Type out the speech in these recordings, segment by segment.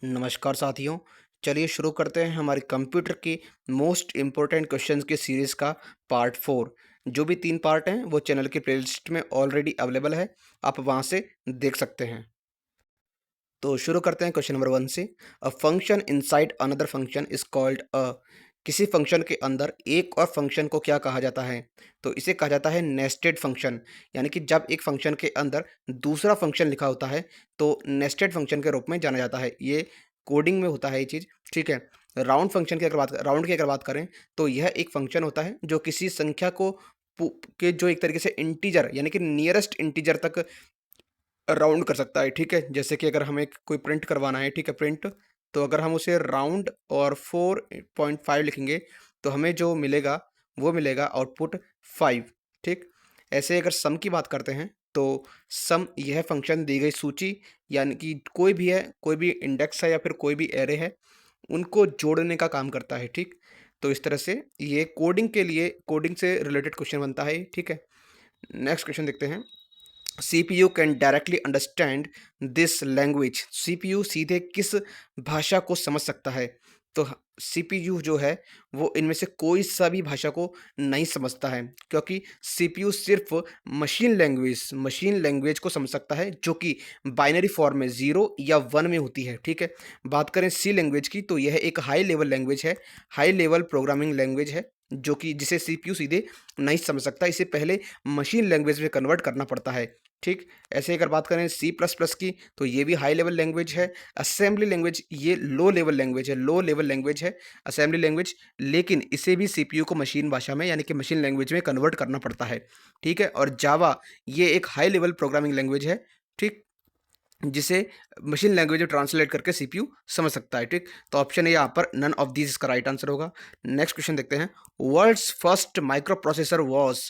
नमस्कार साथियों। चलिए शुरू करते हैं हमारे कंप्यूटर की मोस्ट इम्पोर्टेंट क्वेश्चंस की सीरीज़ का पार्ट 4। जो भी 3 पार्ट हैं वो चैनल की प्लेलिस्ट में ऑलरेडी अवेलेबल है, आप वहाँ से देख सकते हैं। तो शुरू करते हैं क्वेश्चन नंबर 1 से। A function inside another function is called a. किसी फंक्शन के अंदर एक और फंक्शन को क्या कहा जाता है? तो इसे कहा जाता है नेस्टेड फंक्शन। यानी कि जब एक फंक्शन के अंदर दूसरा फंक्शन लिखा होता है, तो नेस्टेड फंक्शन के रूप में जाना जाता है। ये कोडिंग में होता है ये चीज़, ठीक है? राउंड की अगर बात करें, तो यह एक फंक्शन होता है जो किसी संख्या को जो एक तरीके से इंटीजर यानी कि नियरेस्ट इंटीजर तक राउंड कर सकता है, ठीक है? जैसे कि अगर हमें कोई प्रिंट करवाना है, ठीक है, प्रिंट, तो अगर हम उसे राउंड और 4.5 लिखेंगे, तो हमें जो मिलेगा, वो मिलेगा आउटपुट 5, ठीक? ऐसे अगर सम की बात करते हैं, तो सम यह फ़ंक्शन दी गई सूची यानी कि कोई भी है, कोई भी इंडेक्स है या फिर कोई भी एरे है, उनको जोड़ने का काम करता है, ठीक? तो इस तरह से ये कोडिंग से रिलेटेड क्वेश्चन बनता है, ठीक है? नेक्स्ट क्वेश्चन देखते हैं। CPU can directly understand this language. CPU सीधे किस भाषा को समझ सकता है? तो सीपीयू जो है वो इनमें से कोई सा भी भाषा को नहीं समझता है, क्योंकि सीपीयू सिर्फ मशीन लैंग्वेज को समझ सकता है, जो कि बाइनरी फॉर्म में 0 या 1 में होती है, ठीक है? बात करें सी लैंग्वेज की, तो यह एक हाई लेवल लैंग्वेज है, हाई लेवल प्रोग्रामिंग लैंग्वेज है, जो कि जिसे सीपीयू सीधे नहीं समझ सकता। इसे पहले मशीन लैंग्वेज में कन्वर्ट करना पड़ता है, ठीक? ऐसे अगर बात करें सी प्लस प्लस की, तो ये भी हाई लेवल लैंग्वेज है। असेंबली लैंग्वेज ये लो लेवल लैंग्वेज है असेंबली लैंग्वेज, लेकिन इसे भी सीपीयू को मशीन भाषा में यानी कि मशीन लैंग्वेज में कन्वर्ट करना पड़ता है, ठीक है? और जावा ये एक हाई लेवल प्रोग्रामिंग लैंग्वेज है, ठीक? जिसे मशीन लैंग्वेज में ट्रांसलेट करके सीपीयू समझ सकता है, ठीक? तो ऑप्शन ए यहाँ पर नन ऑफ दीज इसका राइट आंसर होगा। नेक्स्ट क्वेश्चन देखते हैं। World's first microprocessor was.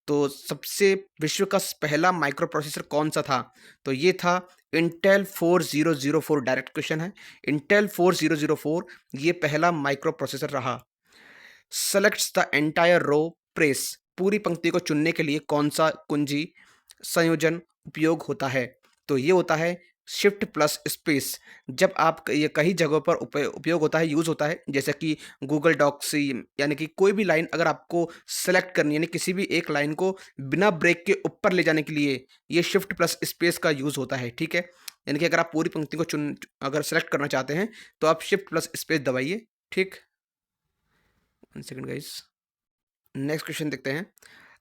तो सबसे विश्व का पहला माइक्रो प्रोसेसर कौन सा था? तो ये था इंटेल 4004। डायरेक्ट क्वेश्चन है। इंटेल 4004 ये पहला माइक्रो प्रोसेसर रहा। Selects the entire row press. पूरी पंक्ति को चुनने के लिए कौन सा कुंजी संयोजन उपयोग होता है? तो ये होता है शिफ्ट प्लस स्पेस। जब आप ये कई जगहों पर उपयोग होता है, यूज़ होता है, जैसे कि गूगल डॉक्स, यानी कि कोई भी लाइन अगर आपको सेलेक्ट करनी है, यानी किसी भी एक लाइन को बिना ब्रेक के ऊपर ले जाने के लिए ये शिफ्ट प्लस स्पेस का यूज़ होता है, ठीक है? यानी कि अगर आप पूरी पंक्ति को अगर सेलेक्ट करना चाहते हैं, तो आप शिफ्ट प्लस स्पेस दबाइए, ठीक? 1 सेकंड गाइस। नेक्स्ट क्वेश्चन देखते हैं।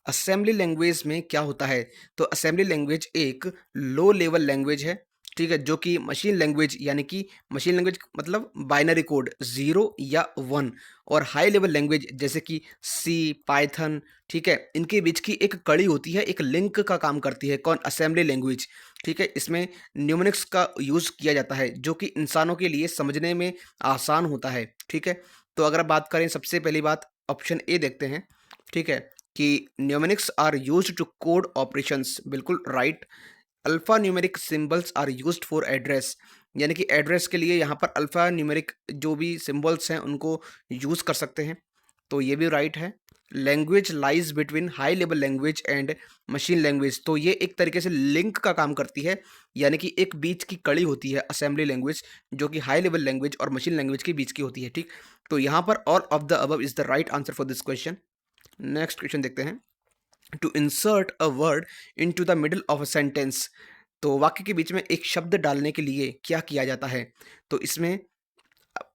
असेंबली लैंग्वेज में क्या होता है? तो असेंबली लैंग्वेज एक लो लेवल लैंग्वेज है, ठीक है? जो कि मशीन लैंग्वेज यानी कि मशीन लैंग्वेज मतलब बाइनरी कोड 0 या 1, और हाई लेवल लैंग्वेज जैसे कि सी, पाइथन, ठीक है? इनके बीच की एक कड़ी होती है, एक लिंक का काम करती है। कौन? असेंबली लैंग्वेज, ठीक है? इसमें न्यूमेरिक्स का यूज़ किया जाता है, जो कि इंसानों के लिए समझने में आसान होता है, ठीक है? तो अगर बात करें, सबसे पहली बात ऑप्शन ए देखते हैं, ठीक है? कि numerics are used to code operations, बिल्कुल right. Alpha numeric symbols are used for address, यानी कि एड्रेस के लिए यहाँ पर अल्फा न्यूमेरिक जो भी सिंबल्स हैं उनको यूज़ कर सकते हैं, तो ये भी राइट है। Language lies between high level language and machine language, तो ये एक तरीके से लिंक का काम करती है, यानी कि एक बीच की कड़ी होती है असेंबली लैंग्वेज, जो कि हाई लेवल लैंग्वेज और मशीन लैंग्वेज के बीच की होती है, ठीक? तो यहाँ पर all of the above is the right answer for this question. Next question देखते हैं। To insert a word into the middle of a sentence. तो वाक्य के बीच में एक शब्द डालने के लिए क्या किया जाता है? तो इसमें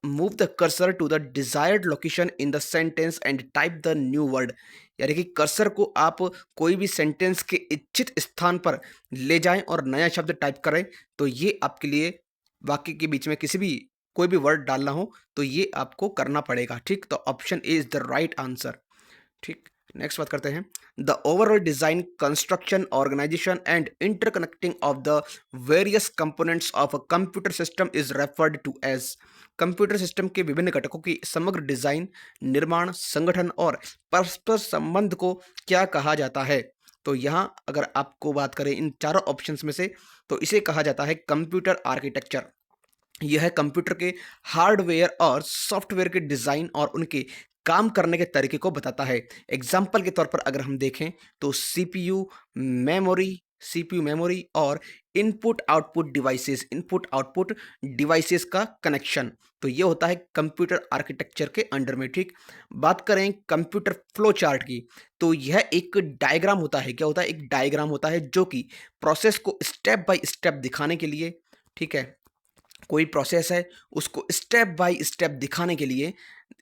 move the cursor to the desired location in the sentence and type the new word, यानी कि कर्सर को आप कोई भी सेंटेंस के इच्छित स्थान पर ले जाएं और नया शब्द टाइप करें। तो ये आपके लिए वाक्य के बीच में किसी भी कोई भी वर्ड डालना हो तो ये आपको करना पड़ेगा, ठीक? तो option A is the right answer, ठीक? नेक्स्ट बात करते हैं। The overall design, construction, organisation and interconnecting of the various components of a computer system is referred to as. Computer system के विभिन्न घटकों की समग्र डिजाइन, निर्माण, संगठन और परस्पर संबंध को क्या कहा जाता है? तो यहाँ अगर आपको बात करें इन चारों ऑप्शंस में से, तो इसे कहा जाता है कंप्यूटर आर्किटेक्चर। यह कंप्यूटर के हार्डवेयर और सॉफ्टवेयर के डिज़ाइन और उनके काम करने के तरीके को बताता है। एग्जाम्पल के तौर पर अगर हम देखें, तो सीपीयू, मेमोरी, सीपीयू मेमोरी और इनपुट आउटपुट डिवाइसेस का कनेक्शन। तो ये होता है कंप्यूटर आर्किटेक्चर के अंडर में। ठीक, बात करें कंप्यूटर फ्लो चार्ट की, तो यह एक डायग्राम होता है। क्या होता है? एक डायग्राम होता है जो कि प्रोसेस को स्टेप बाय स्टेप दिखाने के लिए, ठीक है, कोई प्रोसेस है उसको स्टेप बाय स्टेप दिखाने के लिए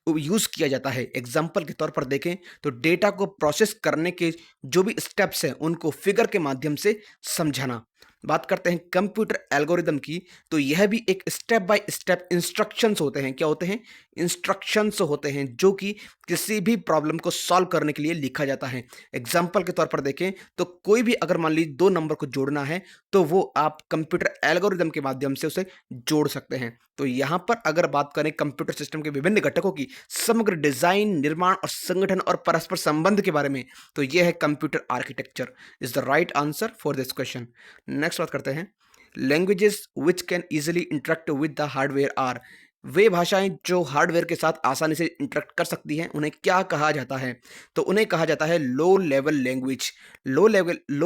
यूज़ किया जाता है। एग्जाम्पल के तौर पर देखें तो डेटा को प्रोसेस करने के जो भी स्टेप्स हैं उनको फिगर के माध्यम से समझाना। बात करते हैं कंप्यूटर एल्गोरिदम की, तो यह भी एक स्टेप बाय स्टेप इंस्ट्रक्शंस होते हैं। क्या होते हैं? इंस्ट्रक्शंस होते हैं जो कि किसी भी प्रॉब्लम को सॉल्व करने के लिए लिखा जाता है। एग्जाम्पल के तौर पर देखें तो कोई भी अगर मान लीजिए दो नंबर को जोड़ना है तो वो आप कंप्यूटर एल्गोरिदम के माध्यम से उसे जोड़ सकते हैं। तो यहाँ पर अगर बात करें कंप्यूटर सिस्टम के विभिन्न घटकों की समग्र डिजाइन, निर्माण और संगठन और परस्पर संबंध के बारे में, तो यह है computer architecture is the right answer for this question. Next बात करते हैं languages which can easily interact with the hardware are. वे भाषाएं जो हार्डवेयर के साथ आसानी से इंटरेक्ट कर सकती हैं उन्हें क्या कहा जाता है? तो उन्हें कहा जाता है low level language. Low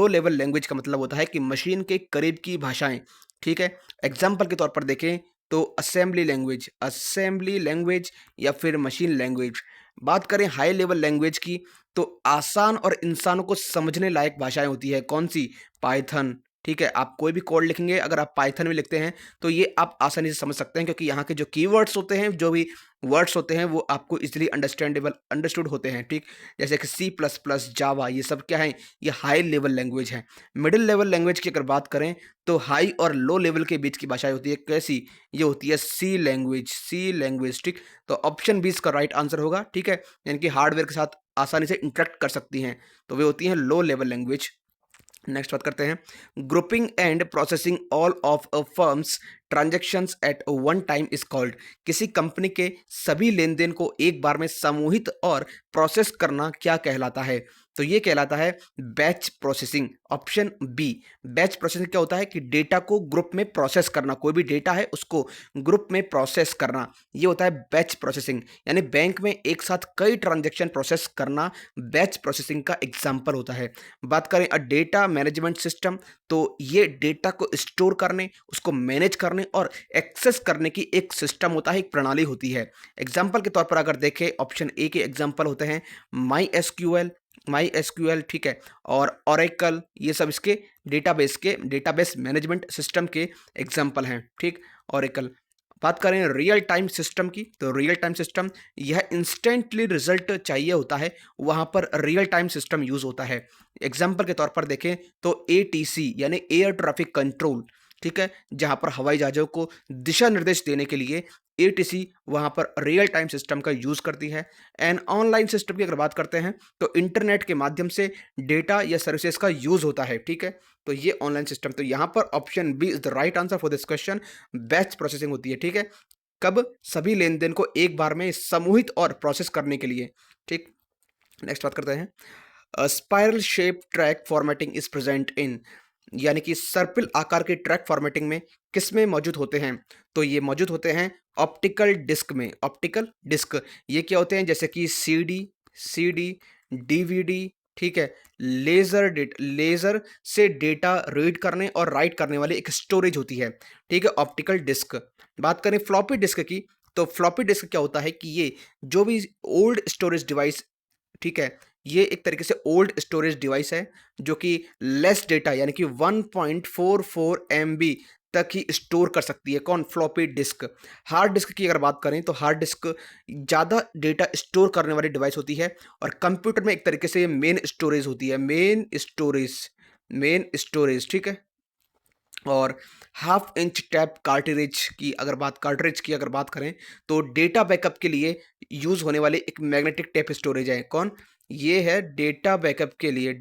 level language का मतलब होता है कि मशीन के करीब की भाषाएं। ठीक है, एग्जाम्पल के तौर पर देखें तो असेंबली लैंग्वेज या फिर मशीन लैंग्वेज। बात करें हाई लेवल लैंग्वेज की, तो आसान और इंसानों को समझने लायक भाषाएं होती है। कौन सी? पाइथन। ठीक है, आप कोई भी कोड लिखेंगे अगर आप पाइथन में लिखते हैं तो ये आप आसानी से समझ सकते हैं, क्योंकि यहाँ के जो कीवर्ड्स होते हैं, जो भी वर्ड्स होते हैं वो आपको इजीली अंडरस्टूड होते हैं। ठीक, जैसे कि सी प्लस प्लस, जावा, ये सब क्या है? ये हाई लेवल लैंग्वेज है। मिडिल लेवल लैंग्वेज की अगर बात करें तो हाई और लो लेवल के बीच की भाषाएं होती है। कैसी? ये होती है सी लैंग्वेज। ठीक, तो ऑप्शन बी इसका राइट आंसर होगा। ठीक है, यानी कि हार्डवेयर के साथ आसानी से इंटरेक्ट कर सकती हैं, तो वे होती हैं लो लेवल लैंग्वेज। नेक्स्ट बात करते हैं grouping and processing all of a firm's transactions at one time is called. किसी कंपनी के सभी लेन देन को एक बार में समूहित और प्रोसेस करना क्या कहलाता है? तो ये कहलाता है batch processing. Option B. Batch processing क्या होता है? कि डेटा को ग्रुप में प्रोसेस करना, कोई भी डेटा है उसको ग्रुप में प्रोसेस करना, ये होता है बैच प्रोसेसिंग। यानी बैंक में एक साथ कई ट्रांजैक्शन प्रोसेस करना बैच प्रोसेसिंग का एग्जाम्पल होता है। बात करें डेटा मैनेजमेंट सिस्टम, तो ये डेटा को स्टोर करने, उसको मैनेज करने और एक्सेस करने की एक सिस्टम होता है, एक प्रणाली होती है। एग्जाम्पल के तौर पर अगर देखें ऑप्शन ए के एग्जाम्पल होते हैं माई एसक्यूएल, ठीक है, और ओरेकल, ये सब इसके डेटाबेस मैनेजमेंट सिस्टम के एग्जाम्पल हैं। ठीक, ओरेकल। बात करें रियल टाइम सिस्टम की, तो रियल टाइम सिस्टम यह इंस्टेंटली रिजल्ट चाहिए होता है, वहां पर रियल टाइम सिस्टम यूज होता है। एग्जाम्पल के तौर पर देखें तो एटीसी यानी एयर ट्रैफिक कंट्रोल, ठीक है, जहां पर हवाई जहाजों को दिशा निर्देश देने के लिए एटीसी वहां पर रियल टाइम सिस्टम का यूज करती है। एंड ऑनलाइन सिस्टम की अगर बात करते हैं तो इंटरनेट के माध्यम से डेटा या सर्विसेज का यूज होता है। ठीक है, तो ये ऑनलाइन सिस्टम, तो यहां पर option B is the right answer for this question. Batch processing होती है। ठीक है, कब? सभी लेन देन को एक बार में समूहित और प्रोसेस करने के लिए। ठीक, नेक्स्ट बात करते हैं spiral shape track formatting is present in, यानी कि सर्पिल आकार के ट्रैक फॉर्मेटिंग में किसमें मौजूद होते हैं? तो ये मौजूद होते हैं ऑप्टिकल डिस्क में। ऑप्टिकल डिस्क ये क्या होते हैं? जैसे कि सीडी, डीवीडी, ठीक है, लेजर से डेटा रीड करने और राइट करने वाली एक स्टोरेज होती है। ठीक है, ऑप्टिकल डिस्क। बात करें फ्लॉपी डिस्क की, तो फ्लॉपी डिस्क क्या होता है कि ये जो भी ओल्ड स्टोरेज डिवाइस, ठीक है, ये एक तरीके से ओल्ड स्टोरेज डिवाइस है जो कि लेस डेटा यानी कि 1.44 MB तक ही स्टोर कर सकती है। कौन? Floppy disk. हार्ड डिस्क की अगर बात करें तो हार्ड डिस्क ज़्यादा डेटा स्टोर करने वाली डिवाइस होती है, और कंप्यूटर में एक तरीके से मेन स्टोरेज होती है, मेन स्टोरेज, ठीक है। और हाफ इंच टैप कार्ट्रिज की अगर बात करें तो डेटा बैकअप के लिए यूज होने वाली एक मैग्नेटिक टेप स्टोरेज है। कौन? ये है डेटा बैकअप के लिए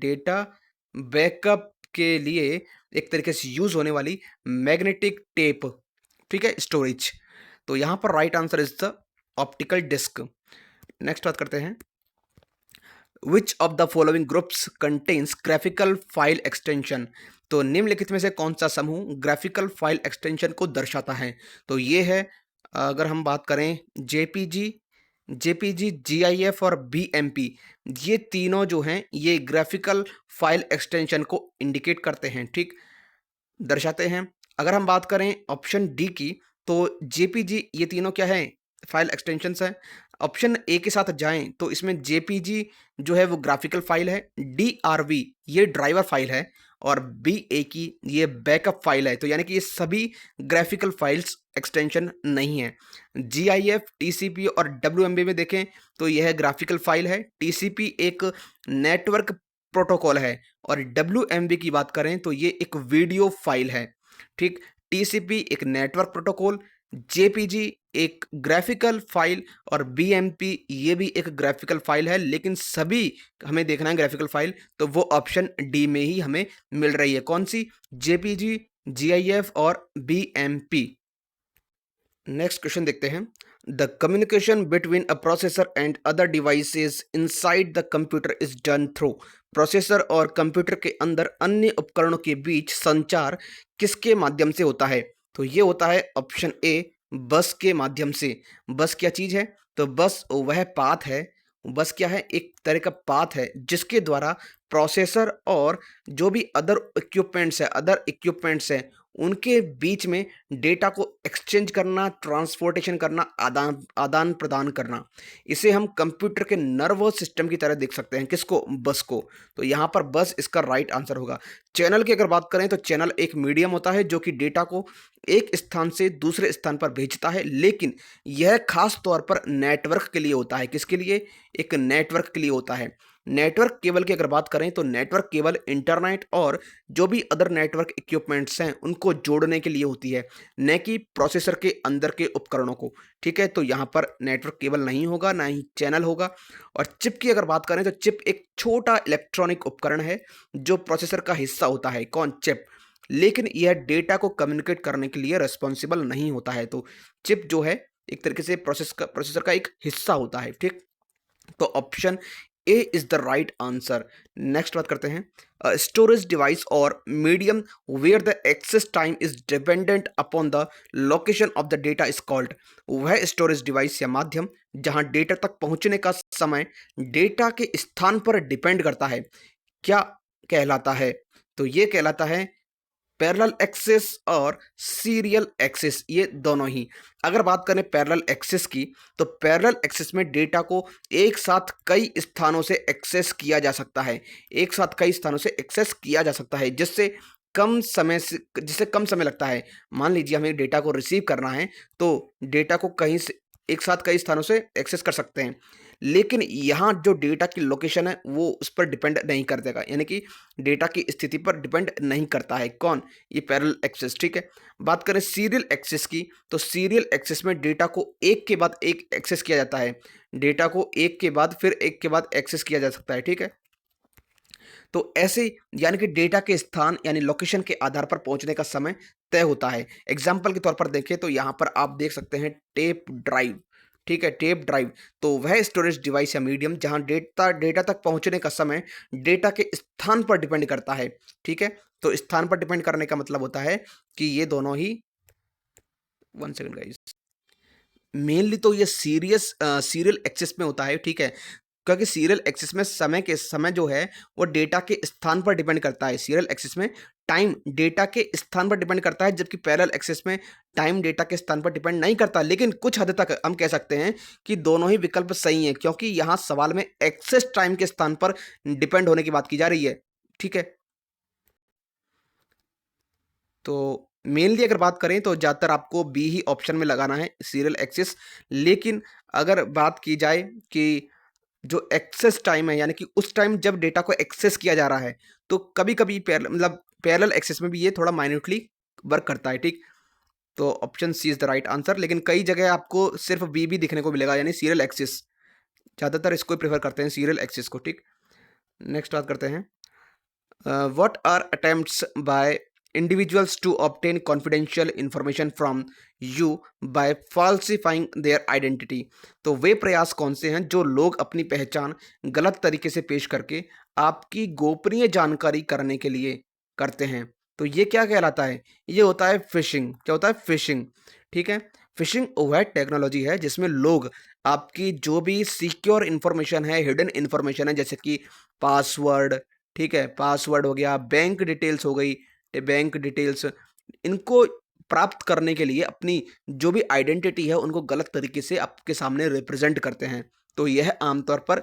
एक तरीके से यूज होने वाली मैग्नेटिक टेप, ठीक है, स्टोरेज। तो यहां पर right answer is the optical disk. Next बात करते हैं which of the following groups contains graphical file extension. तो निम्नलिखित में से कौन सा समूह ग्राफिकल फाइल एक्सटेंशन को दर्शाता है? तो ये है, अगर हम बात करें जेपीजी, जेपीजी, जीआईएफ और बीएमपी, ये तीनों जो हैं ये ग्राफिकल फाइल एक्सटेंशन को इंडिकेट करते हैं, ठीक, दर्शाते हैं। अगर हम बात करें ऑप्शन डी की, तो जेपीजी ये तीनों क्या है, फाइल एक्सटेंशंस हैं। ऑप्शन ए के साथ जाएं तो इसमें जेपीजी जो है वो ग्राफिकल फाइल है, डीआरवी ये ड्राइवर फाइल है, और बी ए की ये बैकअप फाइल है। तो यानी कि ये सभी ग्राफिकल फाइल्स एक्सटेंशन नहीं है। जीआईएफ, टीसीपी और डब्ल्यूएमबी में देखें तो यह ग्राफिकल फाइल है। टीसीपी एक नेटवर्क प्रोटोकॉल है, और डब्ल्यूएमबी की बात करें तो ये एक वीडियो फाइल है, ठीक। टीसीपी एक नेटवर्क प्रोटोकॉल, जेपीजी एक ग्राफिकल फाइल, और बीएमपी ये भी एक ग्राफिकल फाइल है। लेकिन सभी हमें देखना है ग्राफिकल फाइल, तो वो ऑप्शन डी में ही हमें मिल रही है। कौन सी? जेपीजी, जीआईएफ और बीएमपी। नेक्स्ट क्वेश्चन देखते हैं। The communication between a processor and other devices inside the computer is done through. Processor और कंप्यूटर के अंदर अन्य उपकरणों के बीच संचार किसके माध्यम से होता है? तो ये होता है ऑप्शन ए, बस के माध्यम से। बस क्या चीज़ है? तो बस वह पाथ है, बस क्या है, एक तरह का पाथ है जिसके द्वारा प्रोसेसर और जो भी अदर इक्विपमेंट्स हैं उनके बीच में डेटा को एक्सचेंज करना, ट्रांसपोर्टेशन करना, आदान आदान प्रदान करना। इसे हम कंप्यूटर के नर्वस सिस्टम की तरह देख सकते हैं। किसको? बस को। तो यहाँ पर बस इसका राइट आंसर होगा। चैनल की अगर बात करें तो चैनल एक मीडियम होता है जो कि डेटा को एक स्थान से दूसरे स्थान पर भेजता है, लेकिन यह खास तौर पर नेटवर्क के लिए होता है। किसके लिए? एक नेटवर्क के लिए होता है। नेटवर्क केबल की अगर बात करें तो नेटवर्क केबल इंटरनेट और जो भी अदर नेटवर्क इक्विपमेंट्स हैं उनको जोड़ने के लिए होती है, न कि प्रोसेसर के अंदर के उपकरणों को, ठीक है। तो यहाँ पर नेटवर्क केबल नहीं होगा, ना ही चैनल होगा। और चिप की अगर बात करें तो चिप एक छोटा इलेक्ट्रॉनिक उपकरण है जो प्रोसेसर का हिस्सा होता है। कौन? चिप। लेकिन यह डेटा को कम्युनिकेट करने के लिए रिस्पॉन्सिबल नहीं होता है। तो चिप जो है एक तरीके से प्रोसेसर का एक हिस्सा होता है, ठीक। तो option A is the right answer. Next बात करते हैं। स्टोरेज डिवाइस और medium where the access time is dependent upon the location of the data is called. वह स्टोरेज डिवाइस या माध्यम जहां डेटा तक पहुंचने का समय डेटा के स्थान पर डिपेंड करता है, क्या कहलाता है? तो ये कहलाता है पैरेलल एक्सेस और सीरियल एक्सेस, ये दोनों ही। अगर बात करें पैरेलल एक्सेस की, तो पैरेलल एक्सेस में डेटा को एक साथ कई स्थानों से एक्सेस किया जा सकता है, एक साथ कई स्थानों से एक्सेस किया जा सकता है, जिससे कम समय लगता है। मान लीजिए हमें डेटा को रिसीव करना है, तो डेटा को कहीं से एक साथ कई स्थानों से एक्सेस कर सकते हैं। लेकिन यहाँ जो डेटा की लोकेशन है वो उस पर डिपेंड नहीं कर देगा, यानी कि डेटा की स्थिति पर डिपेंड नहीं करता है। कौन? ये पैरेलल एक्सेस, ठीक है। बात करें सीरियल एक्सेस की, तो सीरियल एक्सेस में डेटा को एक के बाद एक एक्सेस किया जाता है, डेटा को एक के बाद फिर एक के बाद एक्सेस किया जा सकता है, ठीक है। तो ऐसे यानी कि डेटा के स्थान यानी लोकेशन के आधार पर पहुंचने का समय तय होता है। एग्जाम्पल के तौर पर देखें तो यहाँ पर आप देख सकते हैं टेप ड्राइव, ठीक है, टेप ड्राइव। तो वह स्टोरेज डिवाइस या मीडियम जहाँ डेटा तक पहुंचने का समय डेटा के स्थान पर डिपेंड करता है, ठीक है। तो स्थान पर डिपेंड करने का मतलब होता है कि ये दोनों ही, 1 सेकंड गाइस, मेनली तो ये सीरियल एक्सेस में होता है, ठीक है। क्योंकि सीरियल एक्सेस में समय जो है वो डेटा के स्थान पर डिपेंड करता है। सीरियल एक्सेस में टाइम डेटा के स्थान पर डिपेंड करता है, जबकि पैरेलल एक्सेस में टाइम डेटा के स्थान पर डिपेंड नहीं करता। लेकिन कुछ हद तक हम कह सकते हैं कि दोनों ही विकल्प सही हैं, क्योंकि यहाँ सवाल में एक्सेस टाइम के स्थान पर डिपेंड होने की बात की जा रही है, ठीक है। तो मेनली अगर बात करें तो ज़्यादातर आपको बी ही ऑप्शन में लगाना है, सीरियल एक्सेस। लेकिन अगर बात की जाए कि जो एक्सेस टाइम है, यानी कि उस टाइम जब डेटा को एक्सेस किया जा रहा है, तो कभी-कभी पैरेलल एक्सेस में भी ये थोड़ा माइन्यूटली वर्क करता है, ठीक। तो option C is the right answer. लेकिन कई जगह आपको सिर्फ बी भी दिखने को मिलेगा, यानी सीरियल एक्सेस। ज़्यादातर इसको ही प्रेफर करते हैं, सीरियल एक्सेस को, ठीक। नेक्स्ट बात करते हैं। What are attempts by individuals to obtain confidential information from you by falsifying their identity? तो वे प्रयास कौन से हैं जो लोग अपनी पहचान गलत तरीके से पेश करके आपकी गोपनीय जानकारी करने के लिए करते हैं? तो ये क्या कहलाता है? ये होता है फिशिंग। क्या होता है? फिशिंग, ठीक है। फिशिंग वह टेक्नोलॉजी है जिसमें लोग आपकी जो भी सिक्योर इन्फॉर्मेशन है, हिडन इन्फॉर्मेशन है, जैसे कि पासवर्ड, ठीक है, पासवर्ड हो गया, बैंक डिटेल्स हो गई, बैंक डिटेल्स, इनको प्राप्त करने के लिए अपनी जो भी आइडेंटिटी है उनको गलत तरीके से आपके सामने रिप्रेजेंट करते हैं। तो यह आमतौर पर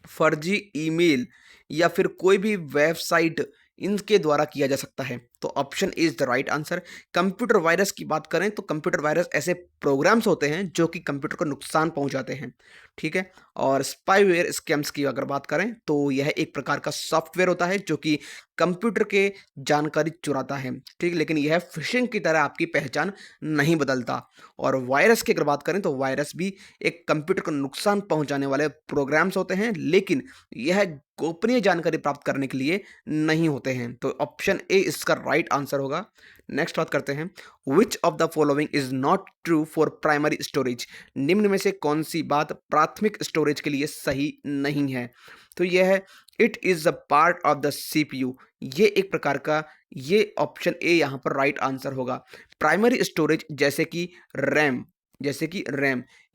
फर्जी ईमेल या फिर कोई भी वेबसाइट इनके द्वारा किया जा सकता है। तो option is the right answer. Computer virus की बात करें तो कंप्यूटर वायरस ऐसे प्रोग्राम्स होते हैं जो कि कंप्यूटर को नुकसान पहुंचाते हैं, ठीक है। और स्पाईवेयर स्कैम्स की अगर बात करें तो यह एक प्रकार का सॉफ्टवेयर होता है जो कि कंप्यूटर के जानकारी चुराता है, ठीक, लेकिन यह फिशिंग की तरह आपकी पहचान नहीं बदलता। और वायरस की अगर बात करें तो वायरस भी एक कंप्यूटर को नुकसान पहुंचाने वाले प्रोग्राम्स होते हैं, लेकिन यह गोपनीय जानकारी प्राप्त करने के लिए नहीं होते हैं। तो ऑप्शन ए इसका राइट आंसर होगा। नेक्स्ट बात करते हैं, which of the following is not true for primary storage. निम्न में से कौन सी बात प्राथमिक स्टोरेज के लिए सही नहीं है। तो यह है it is a part of the CPU. ये एक प्रकार का, ये ऑप्शन ए यहाँ पर राइट आंसर होगा। प्राइमरी स्टोरेज जैसे कि रैम,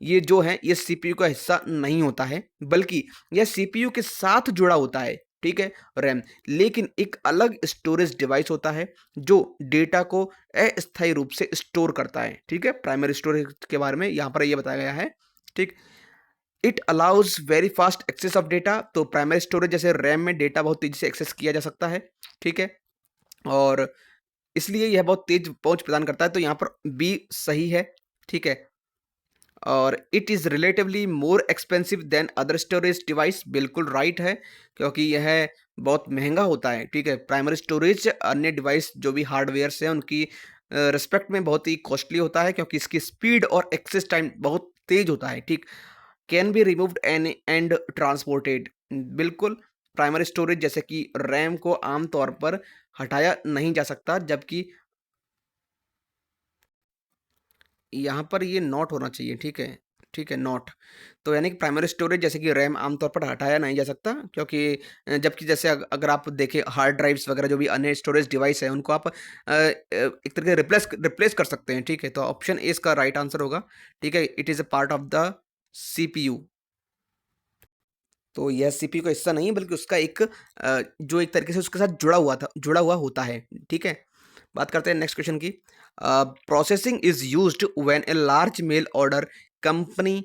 ये जो है ये सीपीयू का हिस्सा नहीं होता है, बल्कि यह सीपीयू के साथ जुड़ा होता है, ठीक है, रैम। लेकिन एक अलग स्टोरेज डिवाइस होता है जो डेटा को अस्थायी रूप से स्टोर करता है, ठीक है। प्राइमरी स्टोरेज के बारे में यहाँ पर ये बताया गया है, ठीक। It allows very fast access of data. तो प्राइमरी स्टोरेज जैसे रैम में डेटा बहुत तेजी से एक्सेस किया जा सकता है, ठीक है, और इसलिए यह बहुत तेज पहुंच प्रदान करता है। तो यहाँ पर बी सही है, ठीक है। और it is relatively more expensive than other storage device, बिल्कुल राइट है, क्योंकि यह बहुत महंगा होता है, ठीक है। प्राइमरी स्टोरेज अन्य डिवाइस जो भी हार्डवेयर्स हैं उनकी रिस्पेक्ट में बहुत ही कॉस्टली होता है, क्योंकि इसकी स्पीड और एक्सेस टाइम बहुत तेज होता है, ठीक। Can be removed and transported, बिल्कुल। प्राइमरी स्टोरेज जैसे कि रैम को आमतौर पर हटाया नहीं जा सकता, जबकि यहाँ पर ये नॉट होना चाहिए, ठीक है, ठीक है, नॉट। तो यानी कि प्राइमरी स्टोरेज जैसे कि रैम आमतौर पर हटाया नहीं जा सकता, क्योंकि जबकि जैसे अगर आप देखें हार्ड ड्राइव्स वगैरह जो भी अन्य स्टोरेज डिवाइस है उनको आप एक तरीके से रिप्लेस कर सकते हैं, ठीक है। तो ऑप्शन ए इसका राइट आंसर होगा, ठीक है। It is a part of the CPU. तो यह सीपीयू का हिस्सा नहीं है, बल्कि उसका एक जो एक तरीके से उसके साथ जुड़ा हुआ होता है, ठीक है। बात करते हैं नेक्स्ट क्वेश्चन की। Processing is used when a large mail order company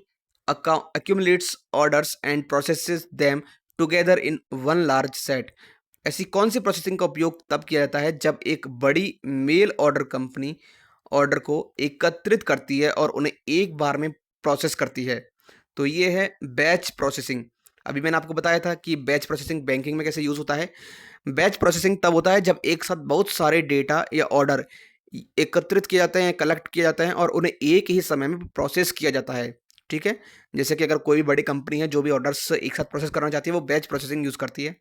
accumulates orders and processes them together in one large set। ऐसी कौन सी प्रोसेसिंग का उपयोग तब किया जाता है जब एक बड़ी मेल ऑर्डर कंपनी ऑर्डर को एकत्रित करती है और उन्हें एक बार में प्रोसेस करती है। तो ये है बैच प्रोसेसिंग। अभी मैंने आपको बताया था कि बैच प्रोसेसिंग बैंकिंग में कैसे यूज़ होता है। बैच प्रोसेसिंग तब होता है जब एक साथ बहुत सारे डेटा या ऑर्डर एकत्रित किए जाते हैं, कलेक्ट किए जाते हैं और उन्हें एक ही समय में प्रोसेस किया जाता है, ठीक है। जैसे कि अगर कोई भी बड़ी कंपनी है जो भी ऑर्डर्स एक साथ प्रोसेस करना चाहती है वो बैच प्रोसेसिंग यूज़ करती है,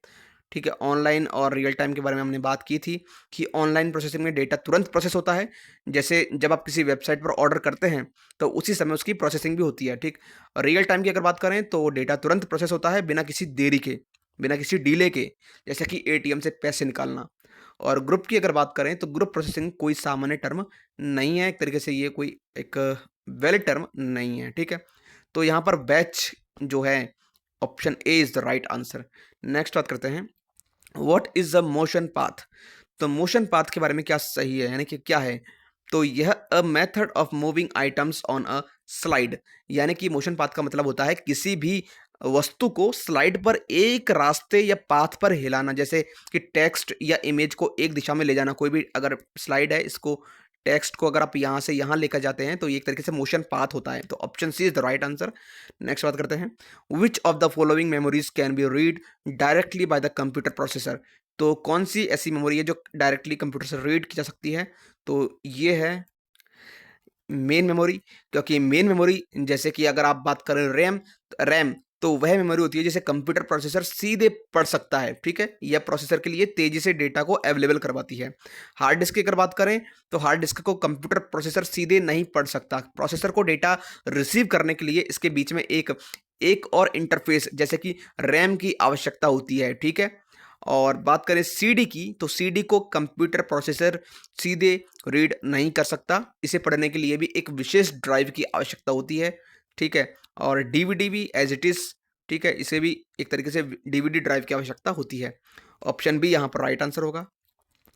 ठीक है। ऑनलाइन और रियल टाइम के बारे में हमने बात की थी कि ऑनलाइन प्रोसेसिंग में डेटा तुरंत प्रोसेस होता है। जैसे जब आप किसी वेबसाइट पर ऑर्डर करते हैं तो उसी समय उसकी प्रोसेसिंग भी होती है, ठीक। और रियल टाइम की अगर बात करें तो डेटा तुरंत प्रोसेस होता है बिना किसी देरी के, बिना किसी डिले के, जैसे कि एटीएम से पैसे निकालना। और ग्रुप की अगर बात करें तो ग्रुप प्रोसेसिंग कोई सामान्य टर्म नहीं है, एक तरीके से ये कोई एक वैलिड टर्म नहीं है, ठीक है। तो यहाँ पर बैच जो है option A is the right answer. Next बात करते हैं, what is the motion path. तो मोशन पाथ के बारे में क्या सही है, यानी कि क्या है। तो यह a method of moving items on a slide, यानी कि मोशन पाथ का मतलब होता है किसी भी वस्तु को स्लाइड पर एक रास्ते या पाथ पर हिलाना, जैसे कि टेक्स्ट या इमेज को एक दिशा में ले जाना। कोई भी अगर स्लाइड है, इसको टेक्स्ट को अगर आप यहाँ से यहाँ लेकर जाते हैं तो ये एक तरीके से मोशन पाथ होता है। तो option C is the right answer. Next बात करते हैं, which of the following memories can be read directly by the computer processor. तो कौन सी ऐसी मेमोरी है जो डायरेक्टली कंप्यूटर से रीड की जा सकती है। तो ये है मेन मेमोरी, क्योंकि मेन मेमोरी जैसे कि अगर आप बात करें रैम, तो वह मेमोरी होती है जिसे कंप्यूटर प्रोसेसर सीधे पढ़ सकता है, ठीक है। यह प्रोसेसर के लिए तेजी से डेटा को अवेलेबल करवाती है। हार्ड डिस्क की अगर बात करें तो हार्ड डिस्क को कंप्यूटर प्रोसेसर सीधे नहीं पढ़ सकता। प्रोसेसर को डेटा रिसीव करने के लिए इसके बीच में एक और इंटरफेस जैसे कि रैम की आवश्यकता होती है, ठीक है। और बात करें सीडी की, तो सीडी को कंप्यूटर प्रोसेसर सीधे रीड नहीं कर सकता, इसे पढ़ने के लिए भी एक विशेष ड्राइव की आवश्यकता होती है, ठीक है। और डीवीडी भी एज इट इज़, ठीक है, इसे भी एक तरीके से डीवीडी ड्राइव की आवश्यकता होती है। ऑप्शन बी यहाँ पर राइट आंसर होगा।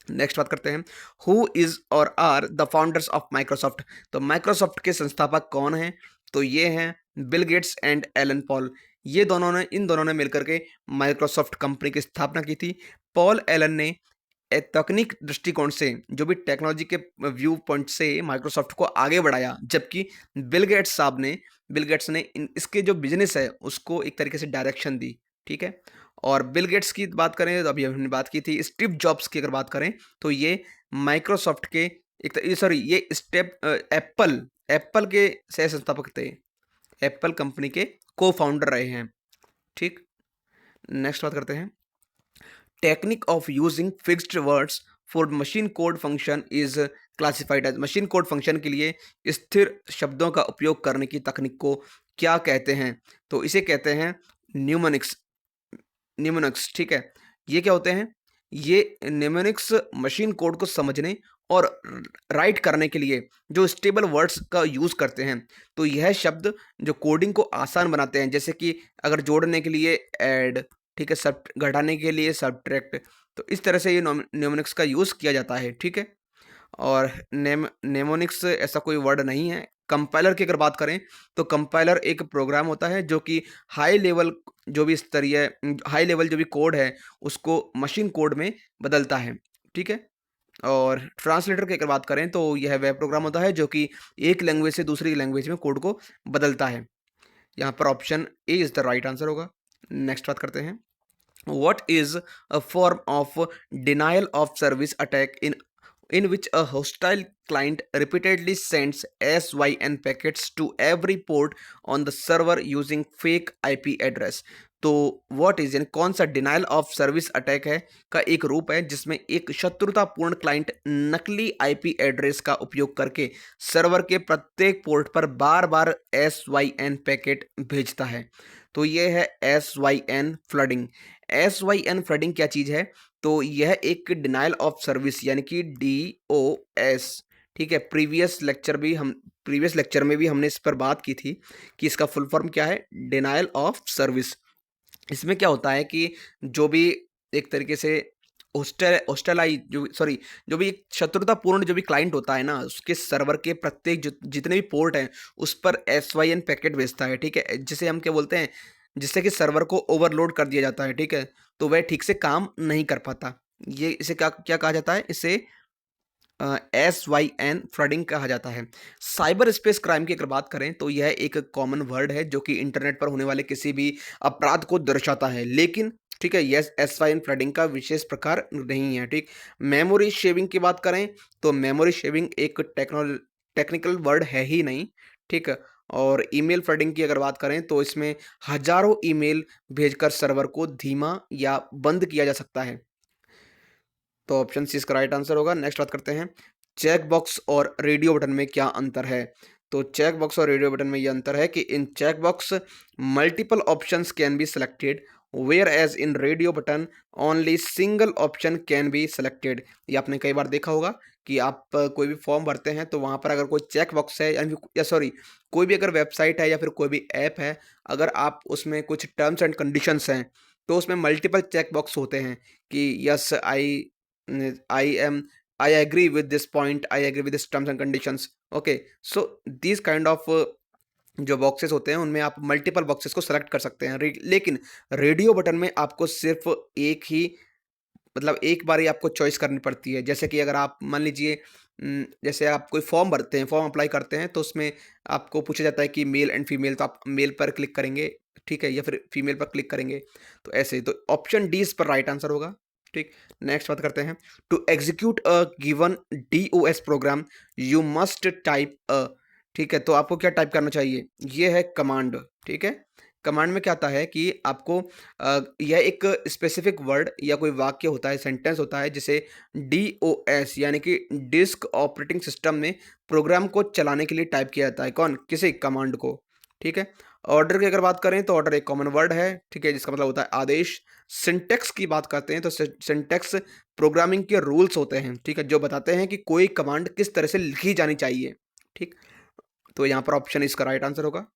नेक्स्ट बात करते हैं, who is or are the founders of Microsoft. तो माइक्रोसॉफ्ट के संस्थापक कौन हैं? तो ये हैं Bill Gates and Allen Paul. इन दोनों ने मिलकर के माइक्रोसॉफ्ट कंपनी की स्थापना की थी। पॉल एलन ने एक तकनीक दृष्टिकोण से, जो भी टेक्नोलॉजी के व्यू पॉइंट से माइक्रोसॉफ्ट को आगे बढ़ाया, जबकि बिल गेट्स ने इसके जो बिजनेस है उसको एक तरीके से डायरेक्शन दी, ठीक है। और बिल गेट्स की बात करें तो अभी हमने बात की थी, स्टीव जॉब्स की अगर बात करें तो ये माइक्रोसॉफ्ट के ये एप्पल के सह संस्थापक थे, एप्पल कंपनी के को फाउंडर रहे हैं, ठीक। नेक्स्ट बात करते हैं, technique of using fixed words for machine code function is classified as. Machine code function के लिए स्थिर शब्दों का उपयोग करने की तकनीक को क्या कहते हैं? तो इसे कहते हैं न्यूमोनिक्स, ठीक है। ये क्या होते हैं? ये न्यूमोनिक्स मशीन कोड को समझने और राइट करने के लिए जो स्टेबल वर्ड्स का यूज़ करते हैं। तो यह शब्द जो कोडिंग को आसान बनाते हैं, जैसे कि अगर जोड़ने के लिए ऐड, ठीक है, सब घटाने के लिए सब्ट्रैक्ट। तो इस तरह से ये न्यूमोनिक्स का यूज़ किया जाता है, ठीक है। और नेमोनिक्स ऐसा कोई वर्ड नहीं है। कंपाइलर की अगर बात करें तो कंपाइलर एक प्रोग्राम होता है जो कि हाई लेवल जो भी कोड है उसको मशीन कोड में बदलता है, ठीक है। और ट्रांसलेटर की अगर बात करें तो यह वह प्रोग्राम होता है जो कि एक लैंग्वेज से दूसरी लैंग्वेज में कोड को बदलता है। यहाँ पर option A is the right answer होगा। नेक्स्ट बात करते हैं, what is a form of denial of service attack in which a hostile client repeatedly sends SYN packets to every port on the server using fake IP address। तो what is यानी कौन सा denial of service attack है का एक रूप है जिसमें एक शत्रुतापूर्ण क्लाइंट नकली आईपी एड्रेस का उपयोग करके सर्वर के प्रत्येक पोर्ट पर बार बार SYN पैकेट भेजता है। तो ये है SYN फ्लडिंग। SYN फ्लडिंग क्या चीज़ है? तो यह एक डिनाइल ऑफ सर्विस यानी कि DOS, ठीक है। प्रीवियस लेक्चर में भी हमने इस पर बात की थी कि इसका फुल फॉर्म क्या है, डिनाइल ऑफ सर्विस। इसमें क्या होता है कि जो भी एक तरीके से जो भी एक शत्रुतापूर्ण जो भी क्लाइंट होता है ना, उसके सर्वर के प्रत्येक जितने भी पोर्ट हैं उस पर SYN पैकेट भेजता है, ठीक है, जिसे हम क्या बोलते हैं, जिससे कि सर्वर को ओवरलोड कर दिया जाता है, ठीक है। तो वह ठीक से काम नहीं कर पाता। ये इसे क्या क्या कहा जाता है? इसे SYN फ्लडिंग कहा जाता है। साइबर स्पेस क्राइम की अगर बात करें तो यह एक कॉमन वर्ड है जो कि इंटरनेट पर होने वाले किसी भी अपराध को दर्शाता है, लेकिन ठीक है, यह SYN फ्लडिंग का विशेष प्रकार नहीं है, ठीक। मेमोरी शेविंग की बात करें तो मेमोरी शेविंग एक टेक्निकल वर्ड है ही नहीं, ठीक है। और ईमेल फ्लडिंग की अगर बात करें तो इसमें हजारों ईमेल भेजकर सर्वर को धीमा या बंद किया जा सकता है। तो ऑप्शन सी इसका राइट आंसर होगा। नेक्स्ट बात करते हैं, चेक बॉक्स और रेडियो बटन में क्या अंतर है? तो चेक बॉक्स और रेडियो बटन में ये अंतर है कि in check box multiple options can be selected, whereas in radio button only single option can be selected. ये आपने कई बार देखा होगा कि आप कोई भी फॉर्म भरते हैं तो वहाँ पर अगर कोई चेक बॉक्स है या सॉरी कोई भी अगर वेबसाइट है या फिर कोई भी ऐप है, अगर आप उसमें कुछ टर्म्स एंड कंडीशंस हैं तो उसमें मल्टीपल चेक बॉक्स होते हैं कि yes I am I agree with this point, I agree with this terms and conditions, okay, so these kind of जो बॉक्सेस होते हैं उनमें आप मल्टीपल बॉक्सेस को सेलेक्ट कर सकते हैं। लेकिन रेडियो बटन में आपको सिर्फ एक ही मतलब एक बार ही आपको चॉइस करनी पड़ती है। जैसे कि अगर आप मान लीजिए जैसे आप कोई फॉर्म भरते हैं, फॉर्म अप्लाई करते हैं तो उसमें आपको पूछा जाता है कि मेल एंड फीमेल, तो आप मेल पर क्लिक करेंगे, ठीक है, या फिर फीमेल पर क्लिक करेंगे। तो ऐसे ही तो ऑप्शन डी इस पर राइट आंसर होगा, ठीक। नेक्स्ट बात करते हैं, to execute a given DOS program you must type a, ठीक है, तो आपको क्या टाइप करना चाहिए? ये है कमांड, ठीक है। कमांड में क्या आता है कि आपको यह एक स्पेसिफिक वर्ड या कोई वाक्य होता है, सेंटेंस होता है जिसे DOS यानी कि डिस्क ऑपरेटिंग सिस्टम में प्रोग्राम को चलाने के लिए टाइप किया जाता है। कौन? किसी कमांड को, ठीक है। ऑर्डर की अगर बात करें तो ऑर्डर एक कॉमन वर्ड है, ठीक है, जिसका मतलब होता है आदेश। सिंटैक्स की बात करते हैं तो सिंटैक्स प्रोग्रामिंग के रूल्स होते हैं, ठीक है, जो बताते हैं कि कोई कमांड किस तरह से लिखी जानी चाहिए, ठीक। तो यहाँ पर ऑप्शन इसका राइट आंसर होगा।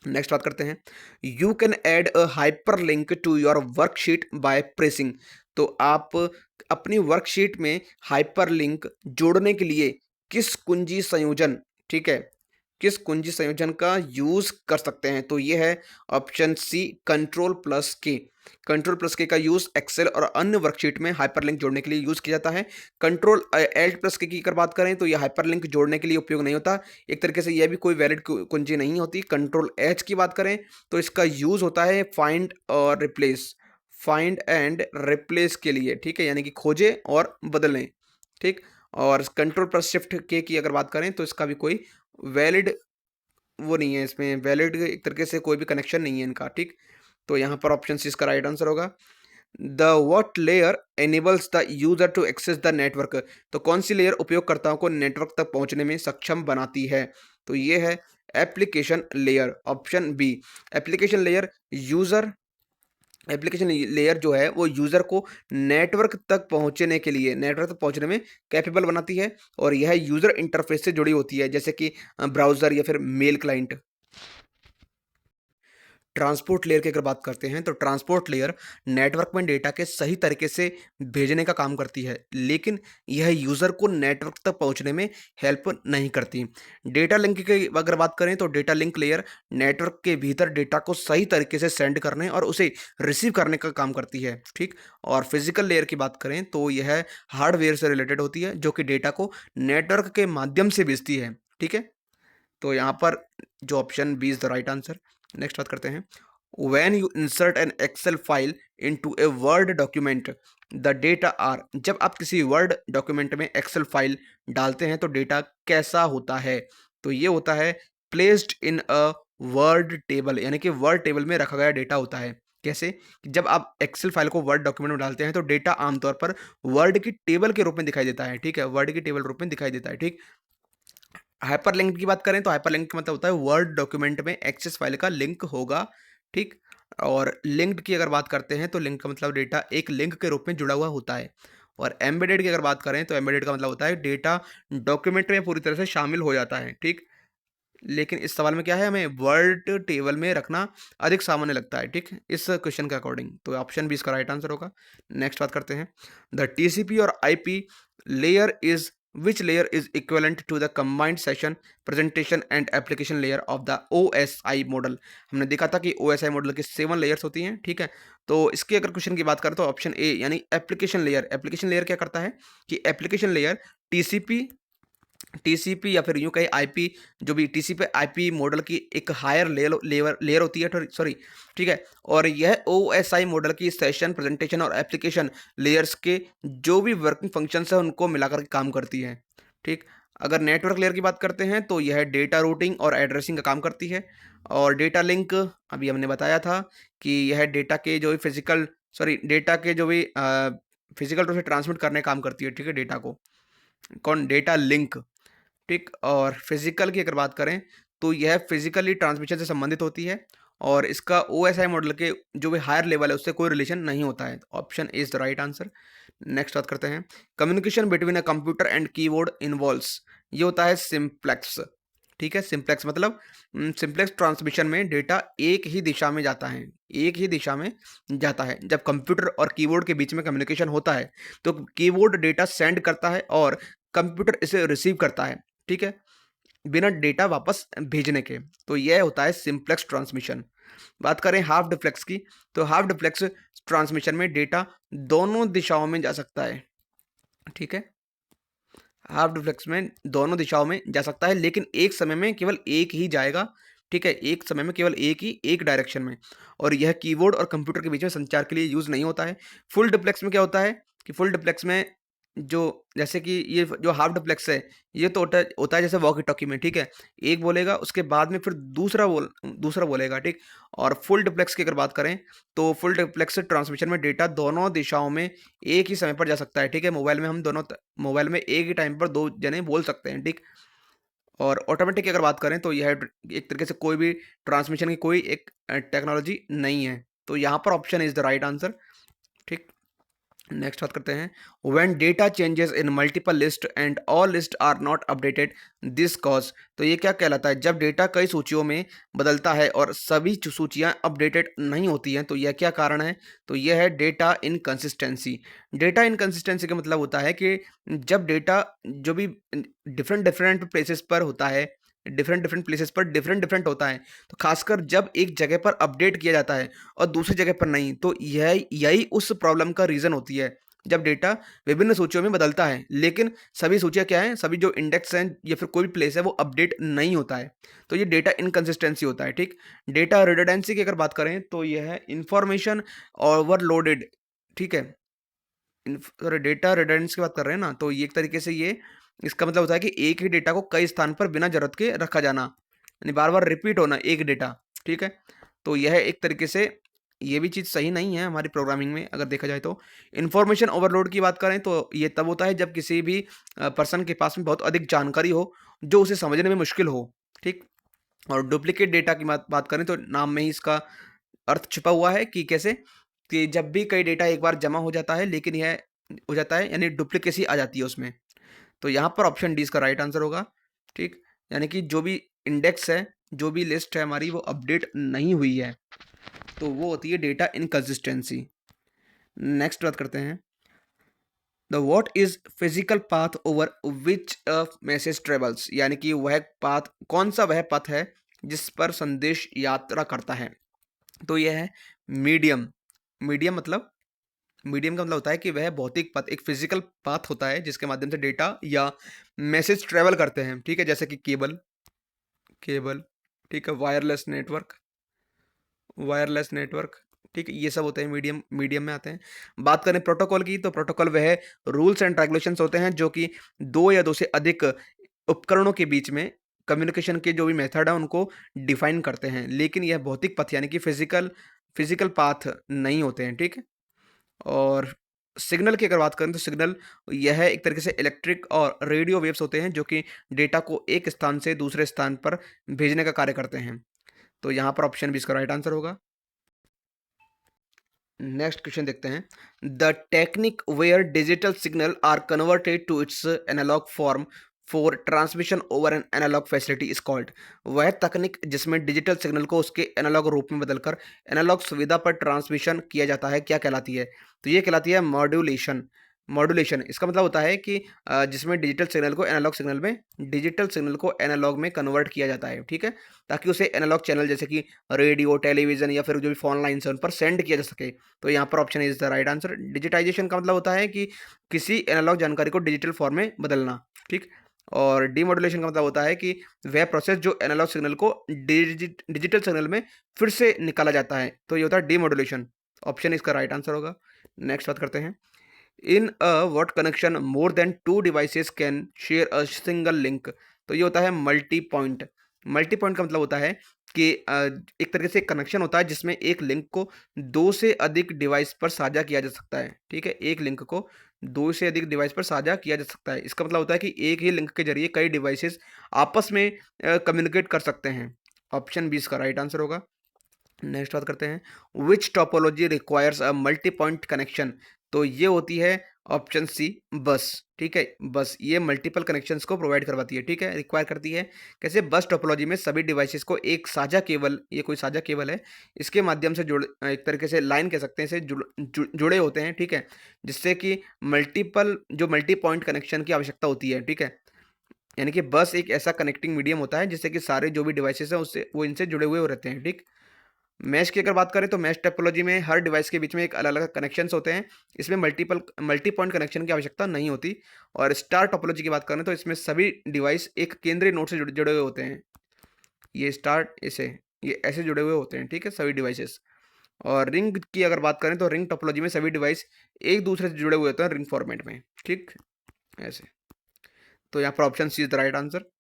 नेक्स्ट बात करते हैं, you can add a hyperlink to your worksheet by pressing. तो आप अपनी वर्कशीट में हाइपर लिंक जोड़ने के लिए किस कुंजी संयोजन, ठीक है, किस कुंजी संयोजन का यूज कर सकते हैं? तो ये है ऑप्शन सी, कंट्रोल प्लस के। कंट्रोल प्लस के का यूज एक्सेल और अन्य वर्कशीट में हाइपरलिंक जोड़ने के लिए यूज किया जाता है। कंट्रोल एल्ट प्लस के की अगर बात करें तो ये हाइपरलिंक जोड़ने के लिए उपयोग नहीं होता। एक तरीके से यह भी कोई वैलिड कुंजी नहीं होती। कंट्रोल एच की बात करें तो इसका यूज होता है फाइंड और रिप्लेस, फाइंड एंड रिप्लेस के लिए, ठीक है, यानी कि खोजें और बदलें, ठीक। और कंट्रोल प्लस शिफ्ट के की अगर बात करें तो इसका भी कोई वैलिड वो नहीं है, इसमें वैलिड एक तरीके से कोई भी कनेक्शन नहीं है इनका, ठीक। तो यहाँ पर ऑप्शन सी इसका राइट आंसर होगा। The what layer enables the user to access the network. तो कौन सी लेयर उपयोगकर्ताओं को नेटवर्क तक पहुंचने में सक्षम बनाती है? तो ये है application layer, option B. Application layer user application layer जो है वो यूज़र को नेटवर्क तक पहुंचने में कैपेबल बनाती है और यह यूज़र इंटरफेस से जुड़ी होती है, जैसे कि ब्राउज़र या फिर मेल क्लाइंट। ट्रांसपोर्ट लेयर की अगर बात करते हैं तो ट्रांसपोर्ट लेयर नेटवर्क में डेटा के सही तरीके से भेजने का काम करती है, लेकिन यह यूज़र को नेटवर्क तक पहुंचने में हेल्प नहीं करती। डेटा लिंक की अगर बात करें तो डेटा लिंक लेयर नेटवर्क के भीतर डेटा को सही तरीके से सेंड करने और उसे रिसीव करने का काम करती है, ठीक। और फिजिकल लेयर की बात करें तो यह हार्डवेयर से रिलेटेड होती है, जो कि डेटा को नेटवर्क के माध्यम से भेजती है, ठीक है। तो यहाँ पर जो option B is the right answer. Next बात करते हैं, when you insert an Excel file into a Word document the data are. जब आप किसी वर्ड डॉक्यूमेंट में एक्सेल फाइल डालते हैं तो डेटा कैसा होता है? तो ये होता है placed in a word table, यानी कि वर्ड टेबल में रखा गया डेटा होता है। कैसे? कि जब आप एक्सेल फाइल को वर्ड डॉक्यूमेंट में डालते हैं तो डेटा आमतौर पर वर्ड की टेबल के रूप में दिखाई देता है, ठीक है, वर्ड की टेबल रूप में दिखाई देता है, ठीक। हाइपरलिंक की बात करें तो हाइपरलिंक का मतलब होता है वर्ड डॉक्यूमेंट में एक्सेस फाइल का लिंक होगा, ठीक। और लिंक्ड की अगर बात करते हैं तो लिंक का मतलब डेटा एक लिंक के रूप में जुड़ा हुआ होता है। और एम्बेडेड की अगर बात करें तो एम्बेडेड का मतलब होता है डेटा डॉक्यूमेंट में पूरी तरह से शामिल हो जाता है, ठीक। लेकिन इस सवाल में क्या है, हमें वर्ड टेबल में रखना अधिक सामान्य लगता है, ठीक, इस क्वेश्चन के अकॉर्डिंग। तो ऑप्शन बी इसका राइट आंसर होगा। नेक्स्ट बात करते हैं, द टीसीपी और IP layer is which layer is equivalent to the combined session presentation and application layer of the OSI model. हमने देखा था कि OSI मॉडल की 7 लेयर्स होती हैं, ठीक है। तो इसके अगर क्वेश्चन की बात करें तो ऑप्शन ए यानी एप्लीकेशन लेयर क्या करता है कि एप्लीकेशन लेयर टीसीपी टीसीपी या फिर यूं कहे आईपी, जो भी टीसीपी आईपी मॉडल की एक हायर लेयर होती है, सॉरी, ठीक है। और यह ओएसआई मॉडल की सेशन प्रेजेंटेशन और एप्लीकेशन लेयर्स के जो भी वर्किंग फंक्शंस है उनको मिलाकर के काम करती है, ठीक। अगर नेटवर्क लेयर की बात करते हैं तो यह डेटा रूटिंग और एड्रेसिंग का काम करती है। और डेटा लिंक अभी हमने बताया था कि यह डेटा के जो भी डेटा के जो भी फिजिकल रूप से ट्रांसमिट करने का काम करती है, ठीक है, डेटा को। कौन? डेटा लिंक, ठीक। और फिजिकल की अगर बात करें तो यह फिजिकली ट्रांसमिशन से संबंधित होती है और इसका ओएसआई मॉडल के जो भी हायर लेवल है उससे कोई रिलेशन नहीं होता है। Option A is the right answer. Next बात करते हैं, communication between a computer and keyboard involves. ये होता है सिंप्लेक्स, ठीक है। सिंप्लेक्स मतलब सिंप्लेक्स ट्रांसमिशन में डेटा एक ही दिशा में जाता है, एक ही दिशा में जाता है। जब कंप्यूटर और कीबोर्ड के बीच में कम्युनिकेशन होता है तो कीबोर्ड डेटा सेंड करता है और कंप्यूटर इसे रिसीव करता है, ठीक है, बिना डेटा वापस भेजने के। तो यह होता है सिंप्लेक्स ट्रांसमिशन। बात करें हाफ डिप्लेक्स की तो हाफ डिप्लेक्स ट्रांसमिशन में डेटा दोनों दिशाओं में जा सकता है, ठीक है। हाफ डिप्लेक्स में दोनों दिशाओं में जा सकता है लेकिन एक समय में केवल एक ही जाएगा, ठीक है, एक समय में केवल एक डायरेक्शन में। और यह कीबोर्ड और कंप्यूटर के बीच में संचार के लिए यूज नहीं होता है। फुल डिप्लेक्स में क्या होता है कि फुल डिप्लेक्स में जो जैसे कि ये जो हाफ डिप्लेक्स है ये तो होता है जैसे वॉकी टॉकी में, ठीक है, एक बोलेगा उसके बाद में फिर दूसरा बोलेगा, ठीक। और फुल डिप्लेक्स की अगर बात करें तो फुल डिप्लेक्स ट्रांसमिशन में डेटा दोनों दिशाओं में एक ही समय पर जा सकता है, ठीक है। मोबाइल में एक ही टाइम पर दो जने बोल सकते हैं, ठीक। और ऑटोमेटिक की अगर बात करें तो यह एक तरीके से कोई भी ट्रांसमिशन की कोई एक टेक्नोलॉजी नहीं है। तो यहाँ पर option is the right answer. ठीक। नेक्स्ट बात करते हैं, when data changes in multiple list and all list are not updated this cause. तो ये क्या कहलाता है, जब डेटा कई सूचियों में बदलता है और सभी सूचियां अपडेटेड नहीं होती हैं तो यह क्या कारण है, तो यह है डेटा इनकंसिस्टेंसी। डेटा इनकंसिस्टेंसी का मतलब होता है कि जब डेटा जो भी डिफरेंट डिफरेंट प्लेसेस पर होता है, डिफरेंट डिफरेंट प्लेसेस पर डिफरेंट डिफरेंट होता है, तो खासकर जब एक जगह पर अपडेट किया जाता है और दूसरी जगह पर नहीं, तो यह यही उस प्रॉब्लम का रीज़न होती है। जब डेटा विभिन्न सूचियों में बदलता है, लेकिन सभी सूचियाँ क्या हैं, सभी जो इंडेक्स हैं या फिर कोई भी प्लेस है वो अपडेट नहीं होता है, तो ये डेटा इनकंसिस्टेंसी होता है, ठीक। डेटा रिडंडेंसी की अगर बात करें तो यह है इंफॉर्मेशन ओवरलोडेड, ठीक है। सॉरी, डेटा रिडंडेंसी की बात कर रहे हैं ना, तो ये एक तरीके से ये इसका मतलब होता है कि एक ही डेटा को कई स्थान पर बिना ज़रूरत के रखा जाना, यानी बार-बार रिपीट होना एक डेटा, ठीक है। तो यह एक तरीके से ये भी चीज़ सही नहीं है हमारी प्रोग्रामिंग में अगर देखा जाए तो। इन्फॉर्मेशन ओवरलोड की बात करें तो ये तब होता है जब किसी भी पर्सन के पास में बहुत अधिक जानकारी हो, जो उसे समझने में मुश्किल हो, ठीक। और डुप्लीकेट डेटा की बात बात करें तो नाम में ही इसका अर्थ छुपा हुआ है कि कैसे, कि जब भी कई डेटा एक बार जमा हो जाता है लेकिन यह हो जाता है यानी डुप्लीकेसी आ जाती है उसमें। तो यहाँ पर ऑप्शन डी इसका राइट आंसर होगा, ठीक। यानी कि जो भी इंडेक्स है, जो भी लिस्ट है हमारी वो अपडेट नहीं हुई है, तो वो होती है डेटा इनकंसिस्टेंसी। नेक्स्ट बात करते हैं, the what is physical path over which message travels, यानी कि वह पाथ कौन सा वह पथ है जिस पर संदेश यात्रा करता है, तो यह है मीडियम। मीडियम मतलब, मीडियम का मतलब होता है कि वह भौतिक पथ, एक फिजिकल पाथ होता है जिसके माध्यम से डेटा या मैसेज ट्रेवल करते हैं, ठीक है। जैसे कि केबल, केबल, ठीक है, वायरलेस नेटवर्क, ठीक है, ये सब होते हैं मीडियम, मीडियम में आते हैं। बात करें प्रोटोकॉल की, तो प्रोटोकॉल वह रूल्स एंड रेगुलेशंस होते हैं जो कि दो या दो से अधिक उपकरणों के बीच में कम्युनिकेशन के जो भी मेथड है उनको डिफाइन करते हैं, लेकिन यह भौतिक पथ यानी कि फिजिकल फिजिकल पाथ नहीं होते हैं, ठीक है। और सिग्नल की अगर बात करें तो सिग्नल यह एक तरीके से इलेक्ट्रिक और रेडियो वेव्स होते हैं जो कि डेटा को एक स्थान से दूसरे स्थान पर भेजने का कार्य करते हैं। तो यहाँ पर ऑप्शन भी इसका राइट आंसर होगा। नेक्स्ट क्वेश्चन देखते हैं, the technique where digital signal are converted to its analog form for transmission over an analog facility is called. वह तकनीक जिसमें डिजिटल सिग्नल को उसके एनालॉग रूप में बदलकर एनालॉग सुविधा पर ट्रांसमिशन किया जाता है क्या कहलाती है, तो ये कहलाती है मॉड्यूलेशन। मॉड्यूलेशन इसका मतलब होता है कि जिसमें डिजिटल सिग्नल को एनालॉग में कन्वर्ट किया जाता है, ठीक है, ताकि उसे एनालॉग चैनल जैसे कि रेडियो, टेलीविजन या फिर जो भी फोन लाइन्स हैं उन पर सेंड किया जा सके। तो यहाँ पर option is the right answer. Digitization का मतलब होता है कि किसी एनालॉग जानकारी को डिजिटल फॉर्म में बदलना, ठीक। और डीमॉड्यूलेशन का मतलब होता है कि वह प्रोसेस जो एनालॉग सिग्नल को डिजिटल सिग्नल में फिर से निकाला जाता है, तो ये होता है डीमॉड्यूलेशन। ऑप्शन इसका राइट आंसर होगा। नेक्स्ट बात करते हैं, in a what connection more than two devices can share a single link. तो ये होता है मल्टी पॉइंट। मल्टी पॉइंट का मतलब होता है कि एक तरीके से कनेक्शन होता है जिसमें एक लिंक को दो से अधिक डिवाइस पर साझा किया जा सकता है, ठीक है। एक लिंक को दो से अधिक डिवाइस पर साझा किया जा सकता है, इसका मतलब होता है कि एक ही लिंक के जरिए कई डिवाइसेस आपस में कम्युनिकेट कर सकते हैं। ऑप्शन बी इसका राइट आंसर होगा। नेक्स्ट बात करते हैं, which topology requires a multi point connection. तो ये होती है ऑप्शन सी, बस, ठीक है। बस ये मल्टीपल कनेक्शंस को प्रोवाइड करवाती है, ठीक है, रिक्वायर करती है। कैसे, बस टोपोलॉजी में सभी डिवाइसेस को एक साझा केबल, ये कोई साझा केबल है, इसके माध्यम से एक तरीके से लाइन कह सकते हैं इसे, जुड़े होते हैं, ठीक है, जिससे कि मल्टी पॉइंट कनेक्शन की आवश्यकता होती है, ठीक है। यानी कि बस एक ऐसा कनेक्टिंग मीडियम होता है जिससे कि सारे जो भी डिवाइसेस हैं उससे वो इनसे जुड़े हुए रहते हैं, ठीक। मैश की अगर बात करें तो मैश टोपोलॉजी में हर डिवाइस के बीच में एक अलग-अलग कनेक्शंस होते हैं। इसमें मल्टी पॉइंट कनेक्शन की आवश्यकता नहीं होती। और स्टार टोपोलॉजी की बात करें तो इसमें सभी डिवाइस एक केंद्रीय नोड से जुड़े हुए होते हैं। ये ऐसे जुड़े हुए होते हैं, ठीक है, सभी डिवाइसेस। और रिंग की अगर बात करें तो रिंग टोपोलॉजी में सभी डिवाइस एक दूसरे से जुड़े हुए होते हैं रिंग फॉर्मेट में, ठीक, ऐसे। तो यहाँ पर option C is the right answer.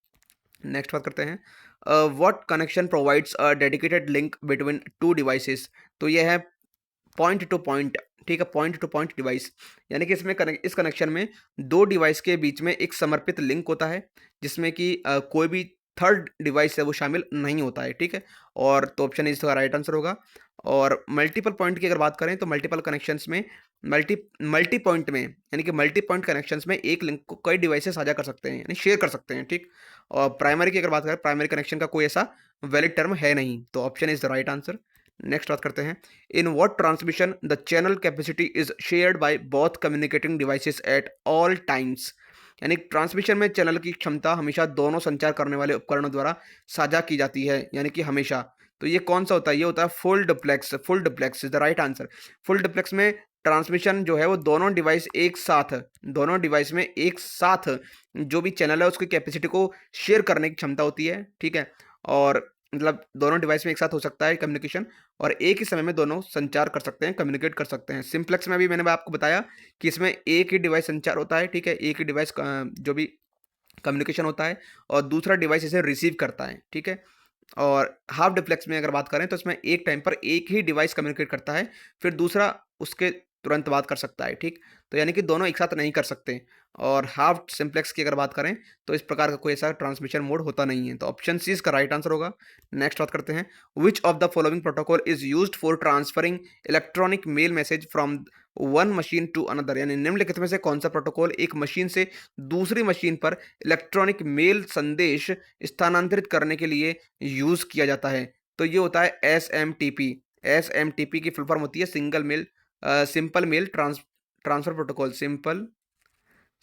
Next बात करते हैं, what connection provides a dedicated link between two devices. तो यह है पॉइंट टू पॉइंट, ठीक है, पॉइंट टू पॉइंट डिवाइस, यानी कि इस कनेक्शन में दो डिवाइस के बीच में एक समर्पित लिंक होता है जिसमें कि कोई भी थर्ड डिवाइस है वो शामिल नहीं होता है, ठीक है। और तो ऑप्शन इसका राइट आंसर होगा। और मल्टीपल पॉइंट की अगर बात करें तो मल्टीपल कनेक्शंस में मल्टी मल्टी पॉइंट में, यानी कि मल्टी पॉइंट कनेक्शंस में एक लिंक को कई डिवाइसेस साझा कर सकते हैं, यानी शेयर कर सकते हैं, ठीक। और प्राइमरी की अगर बात करें, प्राइमरी कनेक्शन का कोई ऐसा वैलिड टर्म है नहीं, तो option is the right answer. Next बात करते हैं, in what transmission the channel capacity is shared by both communicating devices at all times. यानी ट्रांसमिशन में चैनल की क्षमता हमेशा दोनों संचार करने वाले उपकरणों द्वारा साझा की जाती है, यानी कि हमेशा। तो ये कौन सा होता है? ये होता है full duplex. Full duplex is the right answer. Full duplex में ट्रांसमिशन जो है वो दोनों डिवाइस एक साथ, दोनों डिवाइस में एक साथ जो भी चैनल है उसकी कैपेसिटी को शेयर करने की क्षमता होती है, ठीक है। और मतलब दोनों डिवाइस में एक साथ हो सकता है कम्युनिकेशन, और एक ही समय में दोनों संचार कर सकते हैं, कम्युनिकेट कर सकते हैं। सिंप्लेक्स में भी मैंने आपको बताया कि इसमें एक ही डिवाइस संचार होता है, ठीक है, एक ही डिवाइस जो भी कम्युनिकेशन होता है, और दूसरा डिवाइस इसे रिसीव करता है, ठीक है। और हाफ डिप्लेक्स में अगर बात करें तो इसमें एक टाइम पर एक ही डिवाइस कम्युनिकेट करता है, फिर दूसरा उसके तुरंत बात कर सकता है, ठीक। तो यानी कि दोनों एक साथ नहीं कर सकते। और हाफ सिंप्लेक्स की अगर बात करें तो इस प्रकार का कोई ऐसा ट्रांसमिशन मोड होता नहीं है, तो ऑप्शन सी इसका राइट आंसर होगा। नेक्स्ट बात करते हैं, which of the following protocol is used for transferring electronic mail message from one machine to another. यानी निम्नलिखित में से कौन सा प्रोटोकॉल एक मशीन से दूसरी मशीन पर इलेक्ट्रॉनिक मेल संदेश स्थानांतरित करने के लिए यूज किया जाता है? तो ये होता है SMTP। SMTP की फुल फॉर्म होती है simple mail transfer protocol.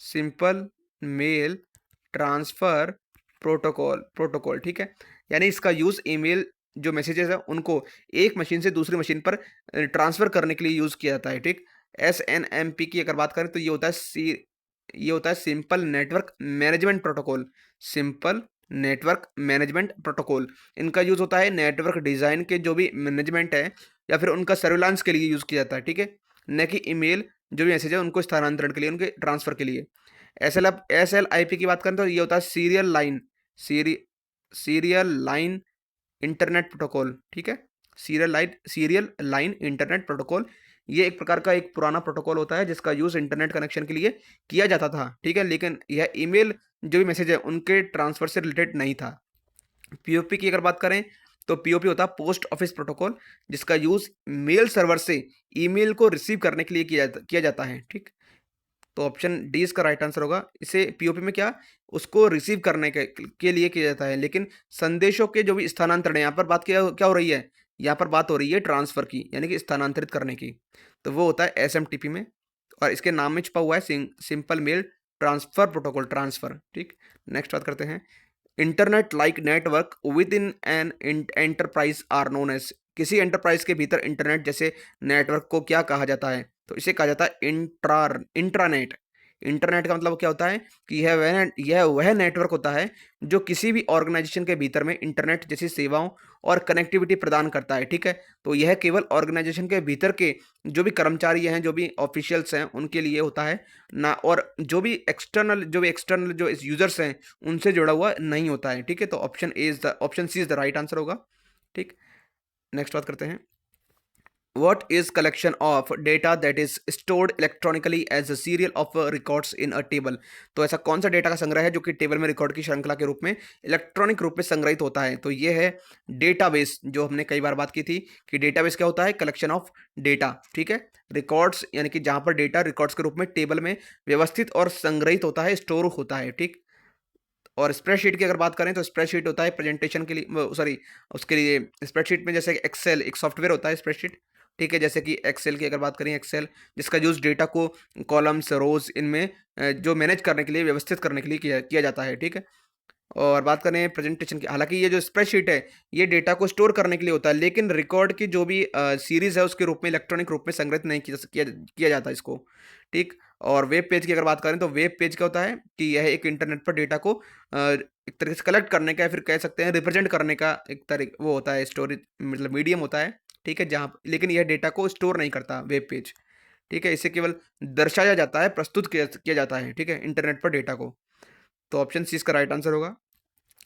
Simple mail transfer protocol, ठीक है। यानी इसका यूज ईमेल जो मैसेजेस है उनको एक मशीन से दूसरी मशीन पर ट्रांसफर करने के लिए यूज किया जाता है, ठीक। SNMP की अगर बात करें तो ये होता है simple network management protocol. Simple network management protocol, इनका यूज होता है नेटवर्क डिजाइन के जो भी मैनेजमेंट है या फिर उनका सर्विलांस के लिए यूज किया जाता है, ठीक है, न कि ईमेल जो भी मैसेज है उनको स्थानांतरण के लिए, उनके ट्रांसफर के लिए। SLIP की बात करें तो ये होता है सीरियल लाइन इंटरनेट प्रोटोकॉल, ठीक है। सीरियल लाइन इंटरनेट प्रोटोकॉल, ये एक प्रकार का एक पुराना प्रोटोकॉल होता है जिसका यूज इंटरनेट कनेक्शन के लिए किया जाता था, ठीक है, लेकिन यह ईमेल जो भी मैसेज है उनके ट्रांसफर से रिलेटेड नहीं था। POP की अगर बात करें तो POP होता है पोस्ट ऑफिस प्रोटोकॉल, जिसका यूज मेल सर्वर से ईमेल को रिसीव करने के लिए किया जाता है, ठीक। तो ऑप्शन डी इसका राइट आंसर होगा। इसे POP में क्या, उसको रिसीव करने के लिए किया जाता है, लेकिन संदेशों के जो भी स्थानांतरण है, यहाँ पर बात क्या हो रही है, यहाँ पर बात हो रही है ट्रांसफर की, यानी कि स्थानांतरित करने की, तो वो होता है SMTP में। और इसके नाम में छुपा हुआ है simple mail transfer protocol, transfer, ठीक। नेक्स्ट बात करते हैं, internet like network within an enterprise are known as. किसी एंटरप्राइज के भीतर इंटरनेट जैसे नेटवर्क को क्या कहा जाता है? तो इसे कहा जाता है इंट्रानेट। इंटरनेट का मतलब क्या होता है कि यह वह नेटवर्क होता है जो किसी भी ऑर्गेनाइजेशन के भीतर में इंटरनेट जैसी सेवाओं और कनेक्टिविटी प्रदान करता है, ठीक है। तो यह केवल ऑर्गेनाइजेशन के भीतर के जो भी कर्मचारी हैं, जो भी ऑफिशियल्स हैं, उनके लिए होता है ना, और जो भी एक्सटर्नल जो यूजर्स हैं उनसे जुड़ा हुआ नहीं होता है, ठीक है। तो option C is the right answer होगा, ठीक। नेक्स्ट बात करते हैं, what is collection of data that is stored electronically as a serial of records in a table? तो ऐसा कौन सा डेटा का संग्रह है जो कि टेबल में रिकॉर्ड की श्रृंखला के रूप में इलेक्ट्रॉनिक रूप में संग्रहित होता है? तो ये है डेटाबेस, जो हमने कई बार बात की थी कि डेटाबेस क्या होता है, कलेक्शन ऑफ डेटा, ठीक है। रिकॉर्ड्स यानी कि जहां पर डेटा रिकॉर्ड्स के रूप में टेबल में व्यवस्थित और संग्रहित होता है, स्टोर होता है, ठीक। और स्प्रेडशीट की अगर बात करें तो स्प्रेडशीट होता है प्रेजेंटेशन के लिए, सॉरी, उसके लिए स्प्रेडशीट में जैसे एक्सेल एक सॉफ्टवेयर होता है स्प्रेडशीट, ठीक है। जैसे कि एक्सेल की अगर बात करें, एक्सेल जिसका यूज डेटा को कॉलम्स रोज इनमें जो मैनेज करने के लिए, व्यवस्थित करने के लिए किया जाता है, ठीक है। और बात करें प्रेजेंटेशन की, हालांकि ये जो स्प्रेडशीट है ये डेटा को स्टोर करने के लिए होता है, लेकिन रिकॉर्ड की जो भी सीरीज है उसके रूप में इलेक्ट्रॉनिक रूप में संग्रहित नहीं किया जाता इसको, ठीक। और वेब पेज की अगर बात करें तो वेब पेज क्या होता है कि यह एक इंटरनेट पर डेटा को एक तरीके से कलेक्ट करने का, या फिर कह सकते हैं रिप्रेजेंट करने का एक तरीका वो होता है, स्टोरेज मतलब मीडियम होता है, ठीक है, जहाँ लेकिन यह डेटा को स्टोर नहीं करता वेब पेज, ठीक है। इसे केवल दर्शाया जाता है, प्रस्तुत किया जाता है, ठीक है, इंटरनेट पर डेटा को। तो ऑप्शन सी इसका राइट आंसर होगा।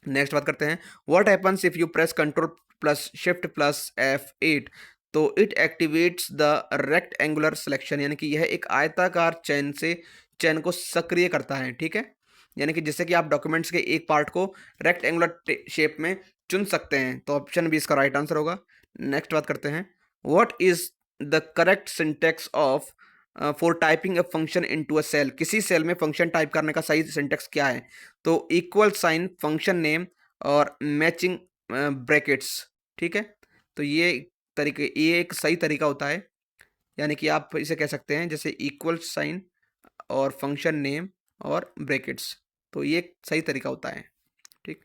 नेक्स्ट बात करते हैं, what happens if you press control plus shift plus F8? तो it activates the rectangular selection, यानी कि यह एक आयताकार चयन को सक्रिय करता है, ठीक है। यानी कि जैसे कि आप डॉक्यूमेंट्स के एक पार्ट को रेक्टेंगुलर शेप में चुन सकते हैं, तो ऑप्शन बी इसका राइट आंसर होगा। नेक्स्ट बात करते हैं, what is the correct syntax of for typing a function into a cell, किसी सेल में फंक्शन टाइप करने का सही सिंटेक्स क्या है? तो इक्वल साइन, फंक्शन नेम और मैचिंग ब्रैकेट्स, ठीक है? तो ये एक सही तरीका होता है, यानी कि आप इसे कह सकते हैं जैसे इक्वल साइन और फंक्शन नेम और ब्रैकेट्स, तो ये एक सही तरीका होता है, ठीक,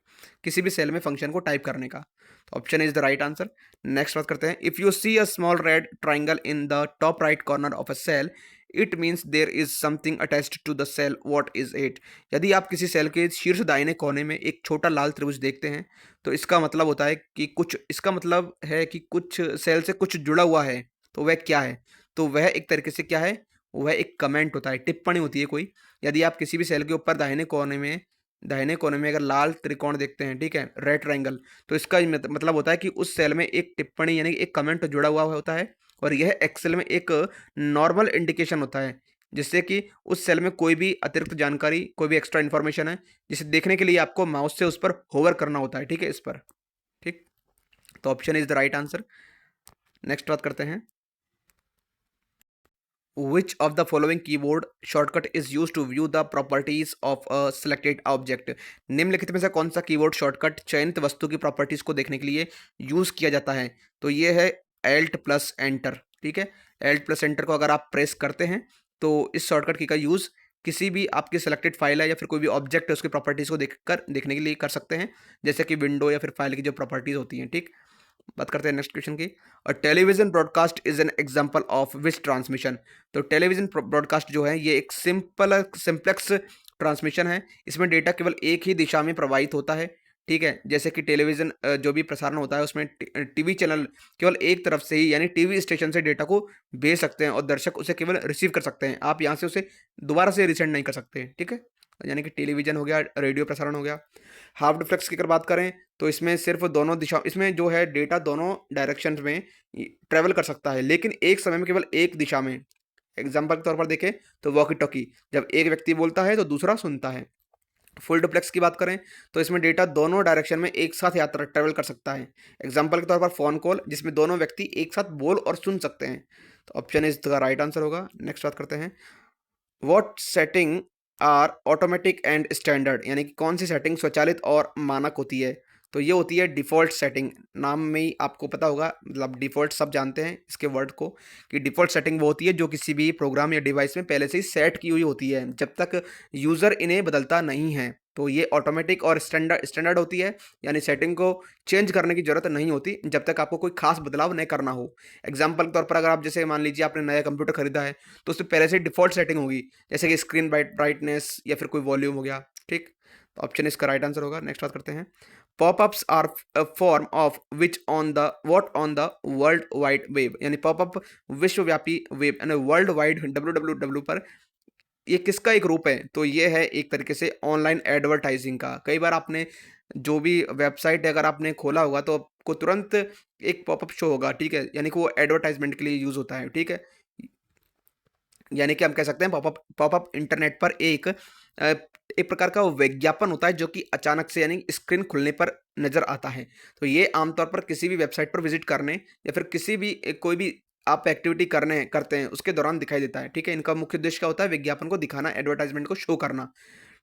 किसी भी सेल में फंक्शन को टाइप करने का। तो option is the right answer. Next बात करते हैं, if you see a small red triangle in the top right corner of a cell, it means there is something attached to the cell, what is it? यदि आप किसी cell के शीर्ष दाहिने कोने में एक छोटा लाल त्रिभुज देखते हैं, तो इसका मतलब होता है कि कुछ, इसका मतलब है कि कुछ सेल से कुछ जुड़ा हुआ है। तो वह क्या है? तो वह एक तरीके से क्या है, वह एक कमेंट होता है, टिप्पणी होती है कोई। यदि आप किसी भी सेल के ऊपर दाहिने कोने में अगर लाल त्रिकोण देखते हैं, ठीक है, रेड ट्रायंगल, तो इसका मतलब होता है कि उस सेल में एक टिप्पणी यानी कि एक कमेंट जुड़ा हुआ होता है, और यह एक्सेल में एक नॉर्मल इंडिकेशन होता है, जिससे कि उस सेल में कोई भी अतिरिक्त जानकारी, कोई भी एक्स्ट्रा इन्फॉर्मेशन है, जिसे देखने के लिए आपको माउस से उस पर होवर करना होता है, ठीक है, इस पर, ठीक। तो option is the right answer. Next बात करते हैं, Which of the following keyboard shortcut is used to view the properties of a selected object? निम्नलिखित में से कौन सा कीबोर्ड शॉर्टकट चयनित वस्तु की प्रॉपर्टीज को देखने के लिए यूज किया जाता है? तो ये है Alt प्लस एंटर, ठीक है। Alt प्लस एंटर को अगर आप प्रेस करते हैं, तो इस शॉर्टकट की का यूज किसी भी आपकी सेलेक्टेड फाइल है या फिर कोई भी ऑब्जेक्ट है उसकी प्रॉपर्टीज को देखने के लिए कर सकते हैं, जैसे कि विंडो या फिर फाइल की जो प्रॉपर्टीज होती हैं, ठीक। बात करते हैं नेक्स्ट क्वेश्चन की। और television broadcast is an example of which transmission? तो टेलीविजन ब्रॉडकास्ट जो है ये एक सिंप्लेक्स ट्रांसमिशन है। इसमें डेटा केवल एक ही दिशा में प्रवाहित होता है, ठीक है। जैसे कि टेलीविजन जो भी प्रसारण होता है उसमें टीवी चैनल केवल एक तरफ से ही, यानी टीवी स्टेशन से डेटा को भेज सकते हैं और दर्शक उसे केवल रिसीव कर सकते हैं, आप यहाँ से उसे दोबारा से रिसेंड नहीं कर सकते, ठीक है। यानी कि टेलीविजन हो गया, रेडियो प्रसारण हो गया। हाफ डिफ्लेक्स की अगर बात करें, तो इसमें सिर्फ दोनों दिशा, इसमें जो है डेटा दोनों डायरेक्शंस में ट्रेवल कर सकता है, लेकिन एक समय में केवल एक दिशा में। एग्जाम्पल के तौर पर देखें तो वॉकी टॉकी, जब एक व्यक्ति बोलता है तो दूसरा सुनता है। फुल डुप्लेक्स की बात करें, तो इसमें डेटा दोनों डायरेक्शन में एक साथ यात्रा ट्रेवल कर सकता है। एग्जाम्पल के तौर पर फोन कॉल, जिसमें दोनों व्यक्ति एक साथ बोल और सुन सकते हैं। तो option is the right answer होगा। नेक्स्ट बात करते हैं, what setting are automatic and standard, यानी कि कौन सी सेटिंग स्वचालित और मानक होती है? तो ये होती है डिफ़ॉल्ट सेटिंग। नाम में ही आपको पता होगा, मतलब डिफ़ॉल्ट सब जानते हैं इसके वर्ड को, कि डिफ़ॉल्ट सेटिंग वो होती है जो किसी भी प्रोग्राम या डिवाइस में पहले से ही सेट की हुई होती है, जब तक यूज़र इन्हें बदलता नहीं है। तो ये ऑटोमेटिक और स्टैंडर्ड होती है, यानी सेटिंग को चेंज करने की ज़रूरत नहीं होती जब तक आपको कोई खास बदलाव नहीं करना हो। एग्जाम्पल के तौर पर अगर आप जैसे मान लीजिए आपने नया कंप्यूटर खरीदा है, तो उसमें पहले से डिफ़ॉल्ट सेटिंग होगी, जैसे कि स्क्रीन ब्राइटनेस या फिर कोई वॉल्यूम हो गया, ठीक। तो ऑप्शन इसका राइट आंसर होगा। नेक्स्ट बात करते हैं, popups are a form of which on the what on the world wide web, यानी पॉपअप विश्वव्यापी वेब यानी वर्ल्ड वाइड WWW पर ये किसका एक रूप है? तो ये है एक तरीके से ऑनलाइन एडवर्टाइजिंग का। कई बार आपने जो भी वेबसाइट है अगर आपने खोला होगा तो आपको तुरंत एक पॉपअप शो होगा, ठीक है, यानी कि वो एडवर्टाइजमेंट के लिए यूज होता है, ठीक है। यानी कि हम कह सकते हैं पॉपअप पॉपअप इंटरनेट पर एक प्रकार का विज्ञापन होता है जो कि अचानक से यानी स्क्रीन खुलने पर नजर आता है। तो ये आमतौर पर किसी भी वेबसाइट पर विजिट करने या फिर किसी भी कोई भी आप एक्टिविटी करते हैं उसके दौरान दिखाई देता है, ठीक है। इनका मुख्य उद्देश्य क्या होता है? विज्ञापन को दिखाना, एडवर्टाइजमेंट को शो करना,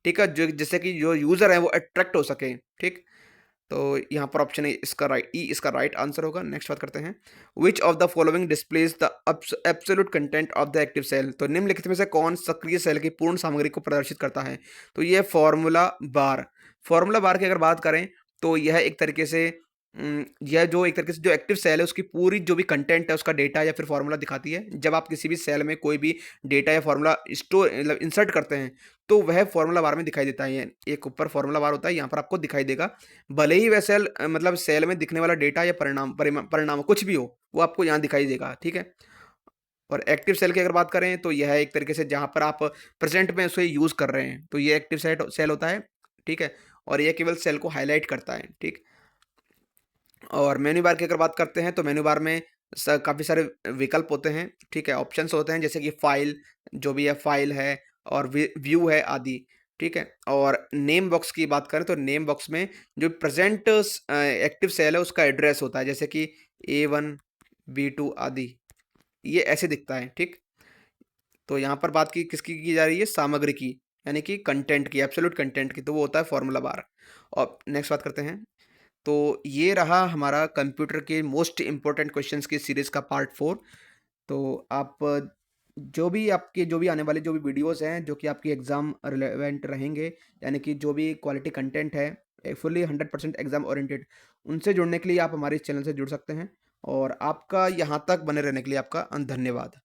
ठीक है, जो जिससे कि जो यूजर है वो अट्रैक्ट हो सके, ठीक। तो यहाँ पर ऑप्शन इसका राइट आंसर होगा। नेक्स्ट बात करते हैं, which of the following displays the absolute content of the active cell? तो निम्नलिखित में से कौन सक्रिय सेल की पूर्ण सामग्री को प्रदर्शित करता है? तो ये फॉर्मूला बार की अगर बात करें, तो यह एक तरीके से यह जो एक तरीके से जो एक्टिव सेल है उसकी पूरी जो भी कंटेंट है उसका डेटा या फिर फॉर्मूला दिखाती है। जब आप किसी भी सेल में कोई भी डेटा या फॉर्मूला स्टोर मतलब इंसर्ट करते हैं, तो वह फॉर्मूला बार में दिखाई देता है। एक ऊपर फॉर्मूला बार होता है, यहाँ पर आपको दिखाई देगा। भले ही वह सेल मतलब सेल में दिखने वाला डेटा या परिणाम कुछ भी हो, वो आपको यहाँ दिखाई देगा, ठीक है। और एक्टिव सेल की अगर बात करें, तो यह है एक तरीके से जहाँ पर आप प्रेजेंट में उसे यूज़ कर रहे हैं, तो ये एक्टिव सेल होता है, ठीक है। और ये केवल सेल को हाईलाइट करता है, ठीक। और मेन्यू बार की अगर बात करते हैं, तो मेन्यू बार में काफ़ी सारे विकल्प होते हैं, ठीक है, ऑप्शंस होते हैं, जैसे कि फाइल, जो भी है फाइल है, और व्यू है आदि, ठीक है। और नेम बॉक्स की बात करें, तो नेम बॉक्स में जो प्रेजेंट एक्टिव सेल है उसका एड्रेस होता है, जैसे कि A1 B2 आदि, ये ऐसे दिखता है, ठीक। तो यहाँ पर बात की किसकी की जा रही है? सामग्री की, यानी कि कंटेंट की, एब्सोल्यूट कंटेंट की, तो वो होता है फ़ॉर्मूला बार। और नेक्स्ट बात करते हैं। तो ये रहा हमारा कंप्यूटर के मोस्ट इम्पोर्टेंट क्वेश्चंस की सीरीज़ का पार्ट 4। तो आप जो भी आने वाले जो भी वीडियोज़ हैं, जो कि आपकी एग्ज़ाम रिलेवेंट रहेंगे, यानी कि जो भी क्वालिटी कंटेंट है, फुल्ली 100% एग्ज़ाम ओरिएंटेड, उनसे जुड़ने के लिए आप हमारे इस चैनल से जुड़ सकते हैं। और आपका यहाँ तक बने रहने के लिए आपका धन्यवाद।